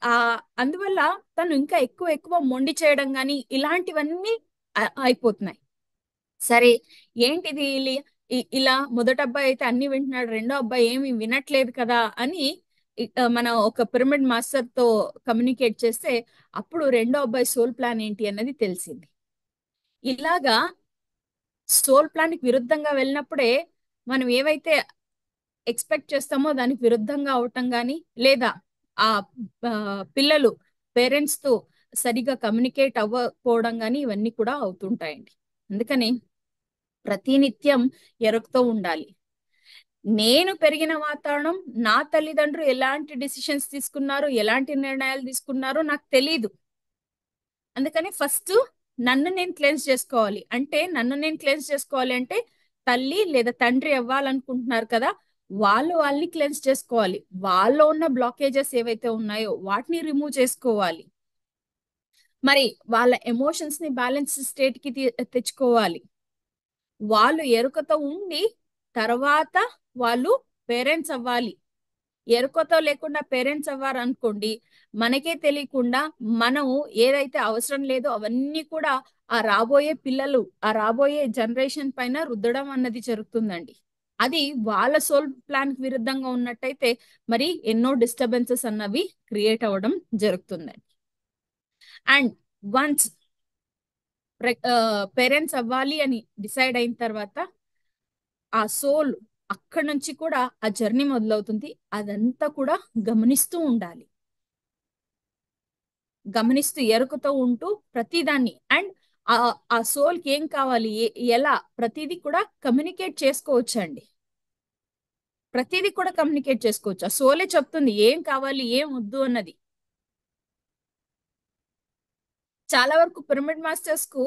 అందువల్ల తను ఇంకా ఎక్కువ ఎక్కువ మొండి చేయడం కానీ ఇలాంటివన్నీ అయిపోతున్నాయి. సరే, ఏంటిది ఇలా మొదటి అబ్బాయి అయితే అన్ని వింటున్నాడు, రెండో అబ్బాయి ఏమి వినట్లేదు కదా అని మనం ఒక పిరమిడ్ మాస్టర్ తో కమ్యూనికేట్ చేస్తే అప్పుడు రెండో అబ్బాయి సోల్ ప్లాన్ ఏంటి అన్నది తెలిసింది. ఇలాగా సోల్ ప్లాన్ కి విరుద్ధంగా వెళ్ళినప్పుడే మనం ఏవైతే ఎక్స్పెక్ట్ చేస్తామో దానికి విరుద్ధంగా అవటం కానీ, లేదా ఆ ఆ, పిల్లలు పేరెంట్స్ తో సరిగా కమ్యూనికేట్ అవ్వకపోవడం కానీ ఇవన్నీ కూడా అవుతుంటాయండి. అందుకని ప్రతినిత్యం ఎరుకుతూ ఉండాలి. నేను పెరిగిన వాతావరణం, నా తల్లిదండ్రులు ఎలాంటి డిసిషన్స్ తీసుకున్నారు, ఎలాంటి నిర్ణయాలు తీసుకున్నారో నాకు తెలీదు. అందుకని ఫస్ట్ నన్ను నేను క్లెన్స్ చేసుకోవాలి. అంటే నన్ను నేను క్లెన్స్ చేసుకోవాలి అంటే తల్లి లేదా తండ్రి అవ్వాలనుకుంటున్నారు కదా, వాళ్ళని క్లెన్స్ చేసుకోవాలి. వాళ్ళలో ఉన్న బ్లాకేజెస్ ఏవైతే ఉన్నాయో వాటిని రిమూవ్ చేసుకోవాలి. మరి వాళ్ళ ఎమోషన్స్ ని బ్యాలెన్స్ స్టేట్ కి తెచ్చుకోవాలి. వాళ్ళు ఎరుకతో ఉండి తర్వాత వాళ్ళు పేరెంట్స్ అవ్వాలి. ఎరుకతో లేకుండా పేరెంట్స్ అవ్వారు అనుకోండి, మనకే తెలియకుండా మనము ఏదైతే అవసరం లేదో అవన్నీ కూడా ఆ రాబోయే పిల్లలు, ఆ రాబోయే జనరేషన్ పైన రుద్దడం అన్నది జరుగుతుందండి. అది వాళ్ళ సోల్ ప్లాన్ కి విరుద్ధంగా ఉన్నట్టయితే మరి ఎన్నో డిస్టర్బెన్సెస్ అన్నవి క్రియేట్ అవ్వడం జరుగుతుందండి. అండ్ వన్స్ పేరెంట్స్ అవ్వాలి అని డిసైడ్ అయిన తర్వాత ఆ సోల్ అక్కడి నుంచి కూడా ఆ జర్నీ మొదలవుతుంది. అదంతా కూడా గమనిస్తూ ఉండాలి. గమనిస్తూ ఎరుకతో ఉంటూ ప్రతిదాన్ని అండ్ ఆ ఆ సోల్ కి ఏం కావాలి, ఎలా ప్రతిదీ కూడా కమ్యూనికేట్ చేసుకోవచ్చు అండి. ప్రతిదీ కూడా కమ్యూనికేట్ చేసుకోవచ్చు. ఆ సోలే చెప్తుంది ఏం కావాలి ఏం వద్దు అన్నది. చాలా వరకు పిరమిడ్ మాస్టర్స్ కు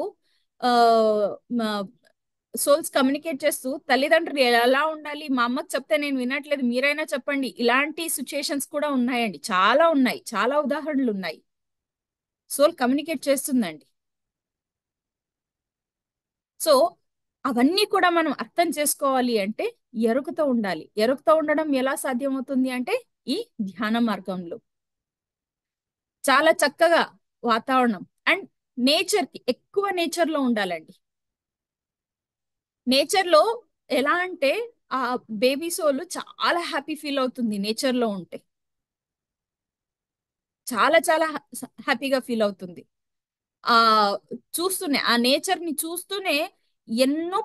సోల్స్ కమ్యూనికేట్ చేస్తూ తల్లిదండ్రులు ఎలా ఉండాలి, మా అమ్మకి చెప్తే నేను వినట్లేదు మీరైనా చెప్పండి, ఇలాంటి సిచ్యుయేషన్స్ కూడా ఉన్నాయండి. చాలా ఉన్నాయి, చాలా ఉదాహరణలు ఉన్నాయి. సోల్ కమ్యూనికేట్ చేస్తుందండి. సో అవన్నీ కూడా మనం అర్థం చేసుకోవాలి అంటే ఎరుకతో ఉండాలి. ఎరుకతో ఉండడం ఎలా సాధ్యమవుతుంది అంటే ఈ ధ్యాన మార్గంలో చాలా చక్కగా వాతావరణం అండ్ నేచర్ కి ఎక్కువ నేచర్ లో ఉండాలండి. నేచర్ లో ఎలా అంటే ఆ బేబీ సోల్ చాలా హ్యాపీ ఫీల్ అవుతుంది నేచర్ లో ఉంటే. చాలా చాలా హ్యాపీగా ఫీల్ అవుతుంది. ఆ చూస్తూనే ఆ నేచర్ ని చూస్తూనే ఎన్నో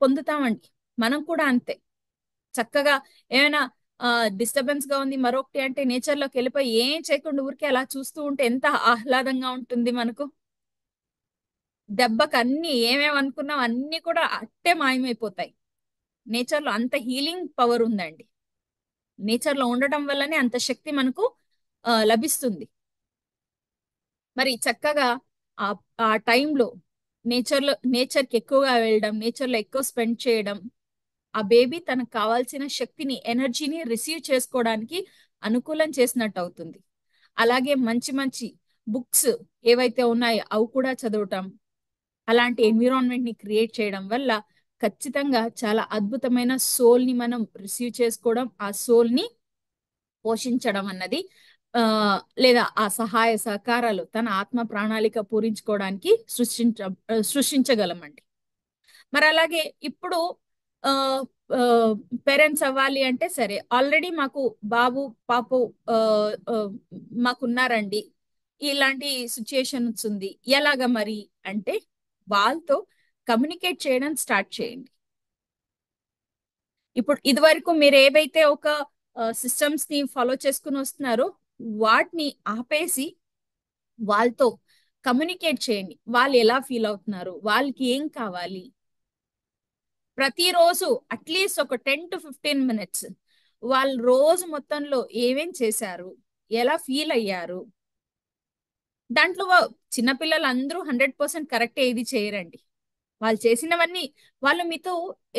పొందుతామండి. మనం కూడా అంతే. చక్కగా ఏమైనా డిస్టర్బెన్స్ గా ఉంది మరొకటి అంటే నేచర్ లోకి వెళ్ళిపోయి ఏం చేయకుండా ఊరికే అలా చూస్తూ ఉంటే ఎంత ఆహ్లాదంగా ఉంటుంది మనకు. దెబ్బకి అన్ని ఏమేమి అనుకున్నాం అన్ని కూడా అట్టే మాయమైపోతాయి. నేచర్ లో అంత హీలింగ్ పవర్ ఉందండి. నేచర్ లో ఉండటం వల్లనే అంత శక్తి మనకు లభిస్తుంది. మరి చక్కగా ఆ ఆ టైంలో నేచర్ కి ఎక్కువగా వెళ్ళడం, నేచర్ లో ఎక్కువ స్పెండ్ చేయడం ఆ బేబీ తనకు కావాల్సిన శక్తిని, ఎనర్జీని రిసీవ్ చేసుకోవడానికి అనుకూలం చేసినట్టు అవుతుంది. అలాగే మంచి మంచి బుక్స్ ఏవైతే ఉన్నాయో అవి కూడా చదవటం, అలాంటి ఎన్విరాన్మెంట్ ని క్రియేట్ చేయడం వల్ల ఖచ్చితంగా చాలా అద్భుతమైన సోల్ ని మనం రిసీవ్ చేసుకోవడం, ఆ సోల్ ని పోషించడం అన్నది ఆ లేదా ఆ సహాయ సహకారాలు తన ఆత్మ ప్రణాళిక పూరించుకోవడానికి సృష్టించగలమండి. మరి అలాగే ఇప్పుడు ఆ పేరెంట్స్ అవ్వాలి అంటే సరే ఆల్రెడీ మాకు బాబు పాపు ఆ, ఆ, మాకున్నారండి, ఇలాంటి సిచ్యుయేషన్స్ ఉంది, ఎలాగ మరి అంటే వాళ్ళతో కమ్యూనికేట్ చేయడం స్టార్ట్ చేయండి. ఇప్పుడు ఇదివరకు మీరు ఏవైతే ఒక సిస్టమ్స్ ని ఫాలో చేసుకుని వస్తున్నారో వాటిని ఆపేసి వాళ్ళతో కమ్యూనికేట్ చేయండి. వాళ్ళు ఎలా ఫీల్ అవుతున్నారు, వాళ్ళకి ఏం కావాలి. ప్రతిరోజు అట్లీస్ట్ ఒక 10 to 15 minutes వాళ్ళు రోజు మొత్తంలో ఏమేం చేశారు, ఎలా ఫీల్ అయ్యారు. దాంట్లో చిన్నపిల్లలు అందరూ 100% కరెక్టే ఇది చేయరండి. వాళ్ళు చేసినవన్నీ వాళ్ళు మీతో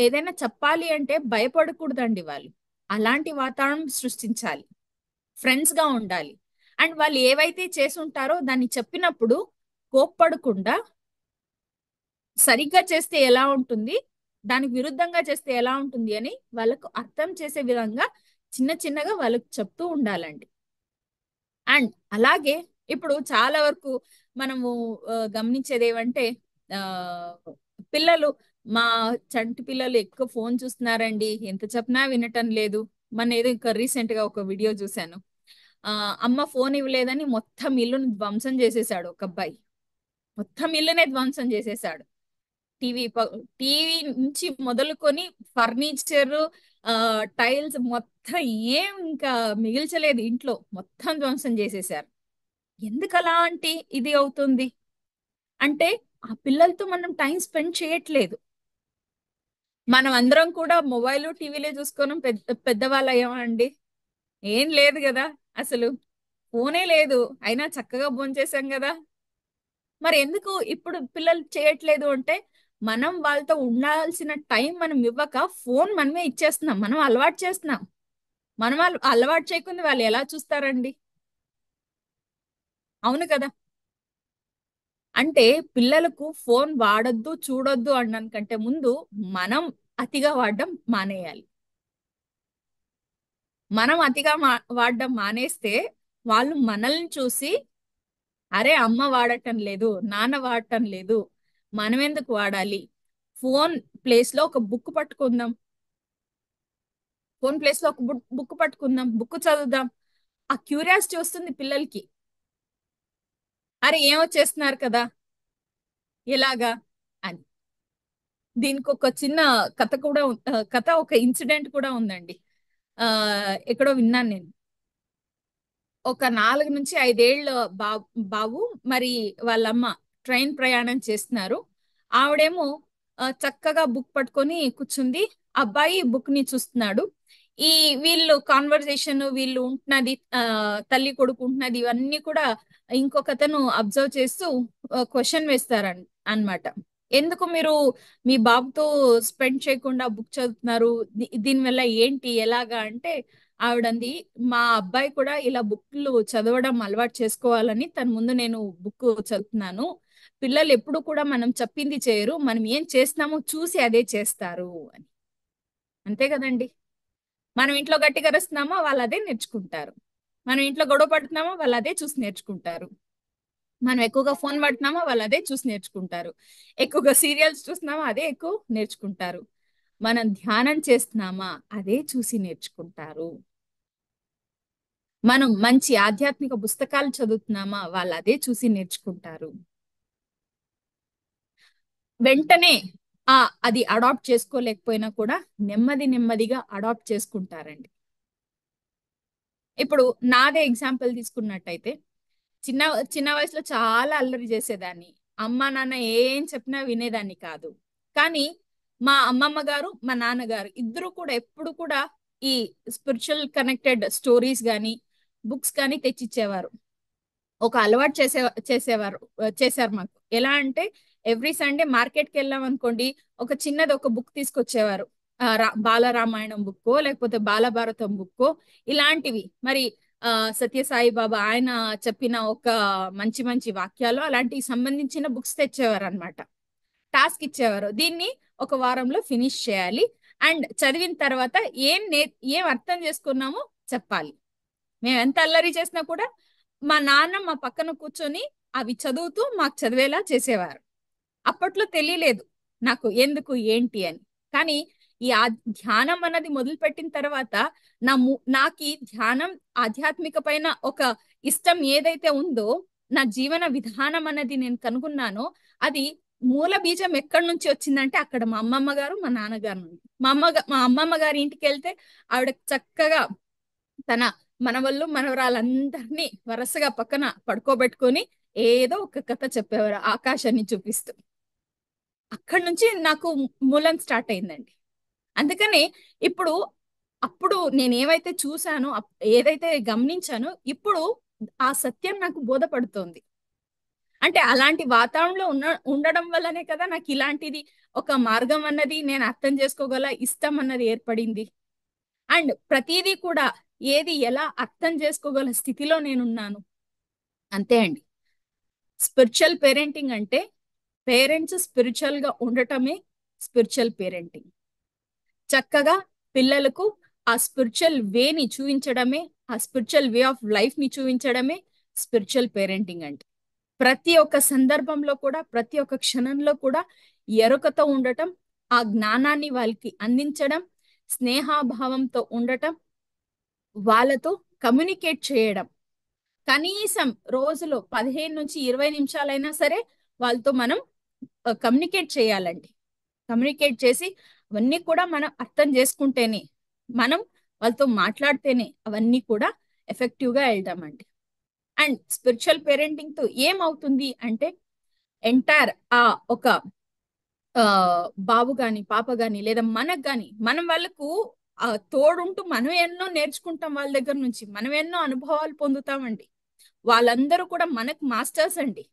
ఏదైనా చెప్పాలి అంటే భయపడకూడదండి. వాళ్ళు అలాంటి వాతావరణం సృష్టించాలి. ఫ్రెండ్స్ గా ఉండాలి. అండ్ వాళ్ళు ఏవైతే చేసి ఉంటారో దాన్ని చెప్పినప్పుడు కోప్పడకుండా సరిగ్గా చేస్తే ఎలా ఉంటుంది, దానికి విరుద్ధంగా చేస్తే ఎలా ఉంటుంది అని వాళ్ళకు అర్థం చేసే విధంగా చిన్న చిన్నగా వాళ్ళకు చెప్తూ ఉండాలండి. అండ్ అలాగే ఇప్పుడు చాలా వరకు మనము గమనించేది ఏమంటే పిల్లలు మా చంటి పిల్లలు ఎక్కువ ఫోన్ చూస్తున్నారండి, ఎంత చెప్పినా వినటం లేదు. మన ఏదో ఇంకా రీసెంట్ గా ఒక వీడియో చూశాను. అమ్మ ఫోన్ ఇవ్వలేదని మొత్తం ఇల్లుని ధ్వంసం చేసేసాడు ఒక అబ్బాయి. మొత్తం ఇల్లునే ధ్వంసం చేసేసాడు. టీవీ టీవీ నుంచి మొదలుకొని ఫర్నిచర్, ఆ టైల్స్ మొత్తం ఏం ఇంకా మిగిల్చలేదు ఇంట్లో, మొత్తం ధ్వంసం చేసేసారు. ఎందుకు అలాంటి ఇది అవుతుంది అంటే ఆ పిల్లలతో మనం టైం స్పెండ్ చేయట్లేదు. మనం అందరం కూడా మొబైల్ టీవీలే చూసుకొని పెద్దవాళ్ళు అయ్యామండి. ఏం లేదు కదా అసలు, ఫోనే లేదు అయినా చక్కగా భోంచేసాం కదా. మరి ఎందుకు ఇప్పుడు పిల్లలు చేయట్లేదు అంటే మనం వాళ్ళతో ఉండాల్సిన టైం మనం ఇవ్వక ఫోన్ మనమే ఇచ్చేస్తున్నాం, మనం అలవాటు చేస్తున్నాం. మనం అలవాటు చేయకుండా వాళ్ళు ఎలా చూస్తారండి? అవును కదా. అంటే పిల్లలకు ఫోన్ వాడొద్దు చూడొద్దు అనడానికంటే ముందు మనం అతిగా వాడడం మానేయాలి. మనం అతిగా వాడడం మానేస్తే వాళ్ళు మనల్ని చూసి, అరే అమ్మ వాడటం లేదు, నాన్న వాడటం లేదు, మనం ఎందుకు వాడాలి? ఫోన్ ప్లేస్ లో ఒక బుక్ పట్టుకుందాం, ఫోన్ ప్లేస్ లో ఒక బుక్ పట్టుకుందాం, బుక్ చదువుదాం. ఆ క్యూరియాసిటీ వస్తుంది పిల్లలకి. అరే ఏమొచ్చేస్తున్నారు కదా ఎలాగా అని. దీనికి ఒక చిన్న కథ కూడా కథ, ఒక ఇన్సిడెంట్ కూడా ఉందండి. ఆ ఎక్కడో విన్నాను నేను. ఒక 4 నుంచి 5 ఏళ్ళ బాబు మరి వాళ్ళమ్మ ట్రైన్ ప్రయాణం చేస్తున్నారు. ఆవిడేమో చక్కగా బుక్ పట్టుకొని కూర్చుంది, అబ్బాయి బుక్ ని చూస్తున్నాడు. ఈ వీళ్ళు కాన్వర్జేషన్, వీళ్ళు ఉంటున్నది, తల్లి కొడుకు ఉంటున్నది, ఇవన్నీ కూడా ఇంకొకతను అబ్జర్వ్ చేస్తూ క్వశ్చన్ వేస్తారు అన్నమాట. ఎందుకు మీరు మీ బాబుతో స్పెండ్ చేయకుండా బుక్ చదువుతున్నారు? దీనివల్ల ఏంటి ఎలాగా అంటే ఆవిడంది, మా అబ్బాయి కూడా ఇలా బుక్లు చదవడం అలవాటు చేసుకోవాలని తన ముందు నేను బుక్ చదువుతున్నాను. పిల్లలు ఎప్పుడు కూడా మనం చెప్పింది చేయరు, మనం ఏం చేస్తున్నామో చూసి అదే చేస్తారు అని. అంతే కదండి. మనం ఇంట్లో గట్టిగా అరుస్తున్నామో వాళ్ళు అదే నేర్చుకుంటారు. మనం ఇంట్లో గొడవ పడుతున్నామో వాళ్ళు అదే చూసి నేర్చుకుంటారు. మనం ఎక్కువగా ఫోన్ పడుతున్నామో వాళ్ళు అదే చూసి నేర్చుకుంటారు. ఎక్కువగా సీరియల్స్ చూస్తున్నామా అదే ఎక్కువ నేర్చుకుంటారు. మనం ధ్యానం చేస్తున్నామా అదే చూసి నేర్చుకుంటారు. మనం మంచి ఆధ్యాత్మిక పుస్తకాలు చదువుతున్నామా వాళ్ళు అదే చూసి నేర్చుకుంటారు. వెంటనే ఆ అది అడాప్ట్ చేసుకోలేకపోయినా కూడా నెమ్మది నెమ్మదిగా అడాప్ట్ చేసుకుంటారండి. ఇప్పుడు నాదే ఎగ్జాంపుల్ తీసుకున్నట్టయితే, చిన్న చిన్న వయసులో చాలా అల్లరి చేసేదాన్ని. అమ్మ నాన్న ఏం చెప్పినా వినేదాన్ని కాదు. కానీ మా అమ్మమ్మ గారు మా నాన్నగారు ఇద్దరు కూడా ఎప్పుడు కూడా ఈ స్పిరిచువల్ కనెక్టెడ్ స్టోరీస్ కానీ బుక్స్ కానీ తెచ్చిచ్చేవారు. ఒక అలవాటు చేసేవారు, చేశారు మాకు. ఎలా అంటే ఎవ్రీ సండే మార్కెట్కి వెళ్ళాం అనుకోండి, ఒక చిన్నది ఒక బుక్ తీసుకొచ్చేవారు. బాలరామాయణం బుక్కో లేకపోతే బాలభారతం బుక్కో ఇలాంటివి. మరి సత్యసాయి బాబా ఆయన చెప్పిన ఒక మంచి మంచి వాక్యాలు అలాంటివి సంబంధించిన బుక్స్ తెచ్చేవారు అనమాట. టాస్క్ ఇచ్చేవారు, దీన్ని ఒక వారంలో ఫినిష్ చేయాలి, అండ్ చదివిన తర్వాత ఏం అర్థం చేసుకున్నామో చెప్పాలి. మేము ఎంత అల్లరి చేసినా కూడా మా నాన్న మా పక్కన కూర్చొని అవి చదువుతూ మాకు చదివేలా చేసేవారు. అప్పట్లో తెలియలేదు నాకు ఎందుకు ఏంటి అని. కానీ ఈ ధ్యానం అన్నది మొదలుపెట్టిన తర్వాత నాకు ఈ ధ్యానం ఆధ్యాత్మిక పైన ఒక ఇష్టం ఏదైతే ఉందో, నా జీవన విధానం అన్నది నేను కనుగొన్నానో, అది మూల బీజం ఎక్కడి నుంచి వచ్చిందంటే అక్కడ మా అమ్మమ్మ గారు మా నాన్నగారు నుండి. మా అమ్మమ్మ గారి ఇంటికి వెళ్తే ఆవిడ చక్కగా తన మనవళ్ళు మనవరాలందరినీ వరుసగా పక్కన పడుకోబెట్టుకొని ఏదో ఒక కథ చెప్పేవారు ఆకాశాన్ని చూపిస్తూ. అక్కడి నుంచి నాకు మూలం స్టార్ట్ అయిందండి. అందుకని ఇప్పుడు అప్పుడు నేను ఏవైతే చూసానో, ఏదైతే గమనించానో, ఇప్పుడు ఆ సత్యం నాకు బోధపడుతోంది. అంటే అలాంటి వాతావరణంలో ఉండడం వల్లనే కదా నాకు ఇలాంటిది ఒక మార్గం అన్నది, నేను అర్థం చేసుకోగల ఇష్టం అన్నది ఏర్పడింది. అండ్ ప్రతిదీ కూడా ఏది ఎలా అర్థం చేసుకోగల స్థితిలో నేనున్నాను. అంతే అండి. స్పిరిచువల్ పేరెంటింగ్ అంటే పేరెంట్స్ స్పిరిచువల్ గా ఉండటమే స్పిరిచువల్ పేరెంటింగ్. చక్కగా పిల్లలకు ఆ స్పిరిచువల్ వేని చూపించడమే, ఆ స్పిరిచువల్ వే ఆఫ్ లైఫ్ ని చూపించడమే స్పిరిచువల్ పేరెంటింగ్ అంటే. ప్రతి ఒక్క సందర్భంలో కూడా, ప్రతి ఒక్క క్షణంలో కూడా ఎరుకతో ఉండటం, ఆ జ్ఞానాన్ని వాళ్ళకి అందించడం, స్నేహాభావంతో ఉండటం, వాళ్ళతో కమ్యూనికేట్ చేయడం. కనీసం రోజులో 15 నుంచి 20 నిమిషాలైనా సరే వాళ్ళతో మనం కమ్యూనికేట్ చేయాలండి. కమ్యూనికేట్ చేసి అవన్నీ కూడా మనం అర్థం చేసుకుంటేనే, మనం వాళ్ళతో మాట్లాడితేనే అవన్నీ కూడా ఎఫెక్టివ్గా వెళ్దామండి. అండ్ స్పిరిచువల్ పేరెంటింగ్ తో ఏమవుతుంది అంటే ఎంటైర్ ఆ ఒక ఆ బాబు గాని పాప గాని లేదా మనకు గాని మనం వాళ్ళకు తోడుంటూ మనం ఎన్నో నేర్చుకుంటాం, వాళ్ళ దగ్గర నుంచి మనం ఎన్నో అనుభవాలు పొందుతామండి. వాళ్ళందరూ కూడా మనకు మాస్టర్స్ అండి.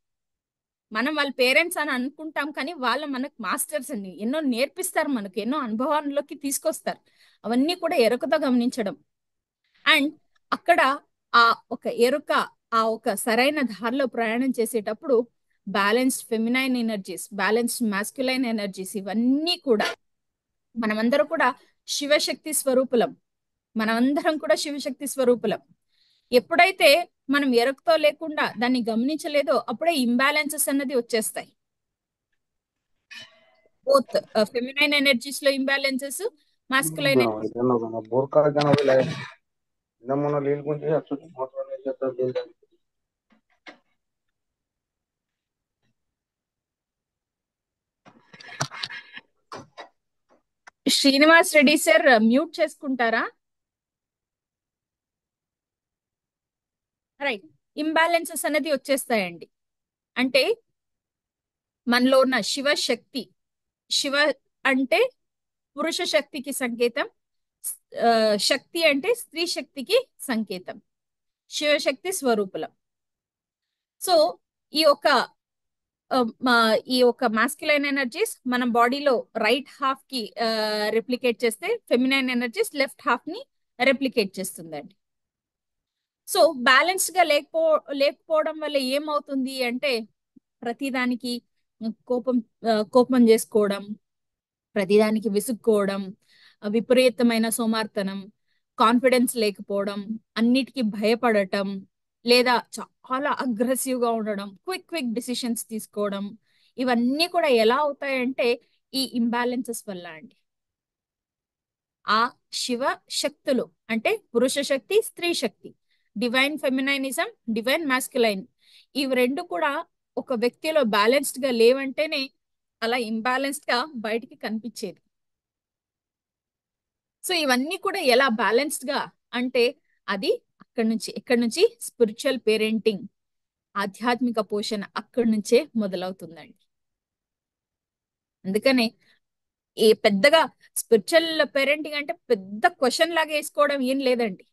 మనం వాళ్ళ పేరెంట్స్ అని అనుకుంటాం కానీ వాళ్ళ మనకు మాస్టర్స్ అండి. ఎన్నో నేర్పిస్తారు, మనకు ఎన్నో అనుభవాల్లోకి తీసుకొస్తారు. అవన్నీ కూడా ఎరుకతో గమనించడం. అండ్ అక్కడ ఆ ఒక ఎరుక, ఆ ఒక సరైన దారిలో ప్రయాణం చేసేటప్పుడు balanced feminine energies, balanced masculine energies, ఇవన్నీ కూడా మనమందరం కూడా శివశక్తి స్వరూపులం. మనమందరం కూడా శివశక్తి స్వరూపులం. ఎప్పుడైతే మనం ఎరుకతో లేకుండా దాన్ని గమనించలేదో అప్పుడే ఇంబ్యాలెన్సెస్ అన్నది వచ్చేస్తాయి. బోత్ ఫెమినైన్ ఎనర్జీస్ లో imbalances, masculine. Srinivas Reddy sir mute చేసుకుంటారా? రైట్. ఇంబ్యాలెన్సెస్ అనేది వచ్చేస్తాయండి. అంటే మనలో ఉన్న శివశక్తి, శివ అంటే పురుష శక్తికి సంకేతం, ఆ, శక్తి అంటే స్త్రీ శక్తికి సంకేతం, శివశక్తి స్వరూపులం. సో ఈ యొక్క ఈ యొక్క మాస్కులైన్ ఎనర్జీస్ మన బాడీలో రైట్ హాఫ్ కి రెప్లికేట్ చేస్తే, ఫెమినైన్ ఎనర్జీస్ లెఫ్ట్ హాఫ్ ని రెప్లికేట్ చేస్తుందండి. సో బ్యాలెన్స్డ్ గా లేకపోవడం వల్ల ఏమవుతుంది అంటే ప్రతిదానికి కోపం కోపం చేసుకోవడం, ప్రతిదానికి విసుక్కోవడం, విపరీతమైన సోమార్తనం, కాన్ఫిడెన్స్ లేకపోవడం, అన్నిటికీ భయపడటం, లేదా చాలా అగ్రెసివ్ గా ఉండడం, క్విక్ క్విక్ డిసిషన్స్ తీసుకోవడం, ఇవన్నీ కూడా ఎలా అవుతాయంటే ఈ ఇంబ్యాలెన్సెస్ వల్ల అండి. ఆ శివ శక్తులు అంటే పురుష శక్తి, స్త్రీ శక్తి, డివైన్ ఫెమినైనిజం, డివైన్ మాస్కులైన్, ఇవి రెండు కూడా ఒక వ్యక్తిలో బ్యాలెన్స్డ్ గా లేవంటేనే అలా ఇంబ్యాలెన్స్డ్ గా బయటికి కనిపించేది. సో ఇవన్నీ కూడా ఎలా బ్యాలెన్స్డ్ గా అంటే అది ఎక్కడి నుంచి స్పిరిచువల్ పేరెంటింగ్, ఆధ్యాత్మిక పోషణ అక్కడి నుంచే మొదలవుతుందండి. అందుకనే పెద్దగా స్పిరిచువల్ పేరెంటింగ్ అంటే పెద్ద క్వశ్చన్ లాగా వేసుకోవడం ఏం లేదండి.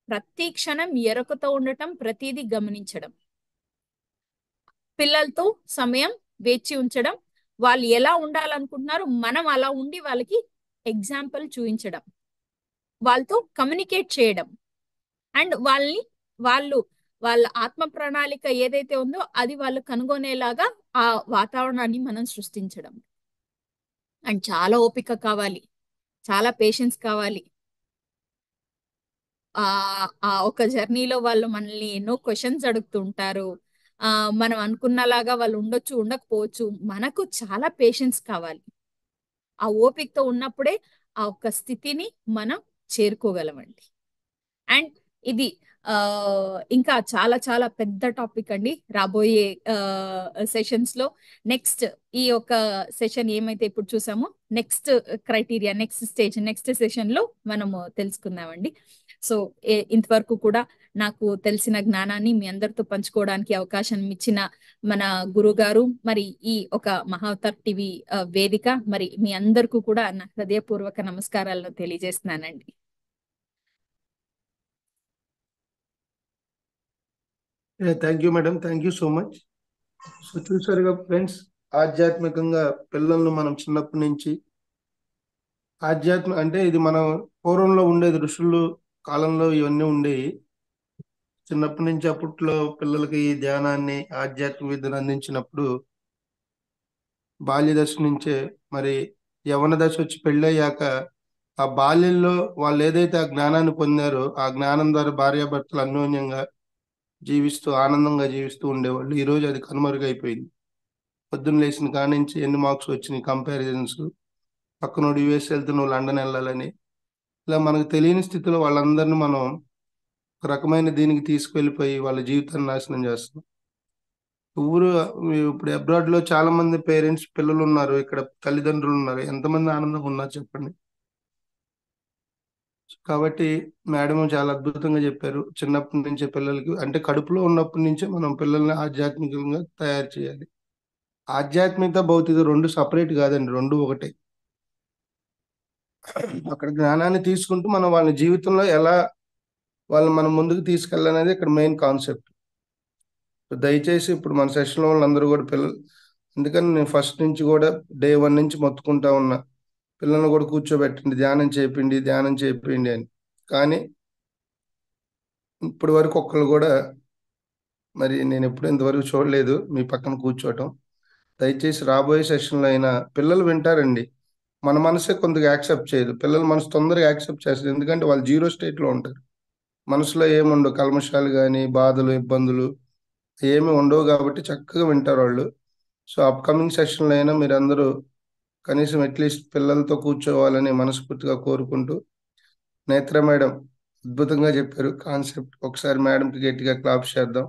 ప్రతి క్షణం ఎరుకతో ఉండటం, ప్రతిదీ గమనించడం, పిల్లలతో సమయం వేచి ఉంచడం, వాళ్ళు ఎలా ఉండాలనుకుంటున్నారు మనం అలా ఉండి వాళ్ళకి ఎగ్జాంపుల్ చూపించడం, వాళ్ళతో కమ్యూనికేట్ చేయడం, అండ్ వాళ్ళు వాళ్ళ ఆత్మ ప్రణాళిక ఏదైతే ఉందో అది వాళ్ళు కనుగొనేలాగా ఆ వాతావరణాన్ని మనం సృష్టించడం. అండ్ చాలా ఓపిక కావాలి, చాలా పేషెన్స్ కావాలి. ఆ ఆ ఒక జర్నీలో వాళ్ళు మనల్ని ఎన్నో క్వశ్చన్స్ అడుగుతుంటారు. మనం అనుకున్నలాగా వాళ్ళు ఉండొచ్చు, ఉండకపోవచ్చు. మనకు చాలా పేషెన్స్ కావాలి. ఆ ఓపికతో ఉన్నప్పుడే ఆ ఒక్క స్థితిని మనం చేరుకోగలమండి. అండ్ ఇది ఆ ఇంకా చాలా చాలా పెద్ద టాపిక్ అండి. రాబోయే సెషన్స్ లో నెక్స్ట్ ఈ యొక్క సెషన్ ఏమైతే ఇప్పుడు చూసామో next criteria, next stage, next session లో మనము తెలుసుకుందామండి. సో ఇంతవరకు కూడా నాకు తెలిసిన జ్ఞానాన్ని మీ అందరితో పంచుకోవడానికి అవకాశం ఇచ్చిన మన గురువు గారు, మరి ఈ ఒక మహావతార్ టీవీ వేదిక, మరి మీ అందరికీ కూడా నా హృదయపూర్వక నమస్కారాలను తెలియజేస్తున్నానండి. Thank you madam, thank you so much. So చూసారుగా ఫ్రెండ్స్, ఆధ్యాత్మికంగా పిల్లలను మనం చిన్నప్పటి నుంచి అంటే ఇది మనం పూర్వంలో ఉండేది, ఋషులు కాలంలో ఇవన్నీ ఉండేవి. చిన్నప్పటి నుంచి అప్పట్లో పిల్లలకి ఈ ధ్యానాన్ని, ఆధ్యాత్మిక విద్యను అందించినప్పుడు బాల్య దశ నుంచే మరి యవ్వన దశ వచ్చి పెళ్ళయ్యాక ఆ బాల్యంలో వాళ్ళు ఏదైతే ఆ జ్ఞానాన్ని పొందారో ఆ జ్ఞానం ద్వారా భార్యాభర్తలు అన్యోన్యంగా జీవిస్తూ ఆనందంగా జీవిస్తూ ఉండేవాళ్ళు. ఈ రోజు అది కనుమరుగైపోయింది. పొద్దున్న లేచిన కాడి నుంచి ఎన్ని మార్క్స్ వచ్చినాయి, కంపారిజన్స్, పక్కనోడు యుఎస్ వెళ్తే నువ్వు లండన్ వెళ్ళాలని, ఇలా మనకు తెలియని స్థితిలో వాళ్ళందరినీ మనం ఒక రకమైన దీనికి తీసుకెళ్ళిపోయి వాళ్ళ జీవితాన్ని నాశనం చేస్తాం. ఊరు ఇప్పుడు అబ్రాడ్ లో చాలా మంది పేరెంట్స్ పిల్లలు ఉన్నారు, ఇక్కడ తల్లిదండ్రులు ఉన్నారు, ఎంతమంది ఆనందంగా ఉన్నారు చెప్పండి. కాబట్టి మేడం చాలా అద్భుతంగా చెప్పారు. చిన్నప్పటి నుంచే పిల్లలకి, అంటే కడుపులో ఉన్నప్పటి నుంచే మనం పిల్లల్ని ఆధ్యాత్మికంగా తయారు చేయాలి. ఆధ్యాత్మికత భౌతిక రెండు సపరేట్ కాదండి, రెండు ఒకటే. అక్కడ జ్ఞానాన్ని తీసుకుంటూ మనం వాళ్ళ జీవితంలో ఎలా వాళ్ళని మనం ముందుకు తీసుకెళ్ళాలనేది ఇక్కడ మెయిన్ కాన్సెప్ట్. దయచేసి ఇప్పుడు మన సెషన్లో వాళ్ళందరూ కూడా పిల్లలు, అందుకని నేను ఫస్ట్ నుంచి కూడా డే 1 నుంచి మొత్తుకుంటా ఉన్నా, పిల్లల్ని కూడా కూర్చోబెట్టండి, ధ్యానం చేయండి, ధ్యానం చేయండి అని. కానీ ఇప్పటి వరకు ఒక్కళ్ళు కూడా, మరి నేను ఎప్పుడు ఇంతవరకు చూడలేదు మీ పక్కన కూర్చోవటం. దయచేసి రాబోయే సెషన్లో అయినా పిల్లలు వింటారండి, మన మనసే కొంతగా యాక్సెప్ట్ చేయదు. పిల్లల మనసు తొందరగా యాక్సెప్ట్ చేస్తారు, ఎందుకంటే వాళ్ళు జీరో స్టేట్లో ఉంటారు. మనసులో ఏముండవు, కల్మషాలు కానీ బాధలు ఇబ్బందులు ఏమి ఉండవు, కాబట్టి చక్కగా వింటారు వాళ్ళు. సో అప్కమింగ్ సెషన్లో అయినా మీరు అందరూ కనీసం అట్లీస్ట్ పిల్లలతో కూర్చోవాలని మనస్ఫూర్తిగా కోరుకుంటూ, నేత్ర మేడం అద్భుతంగా చెప్పారు కాన్సెప్ట్. ఒకసారి మేడంకి గట్టిగా క్లాప్స్ చేద్దాం.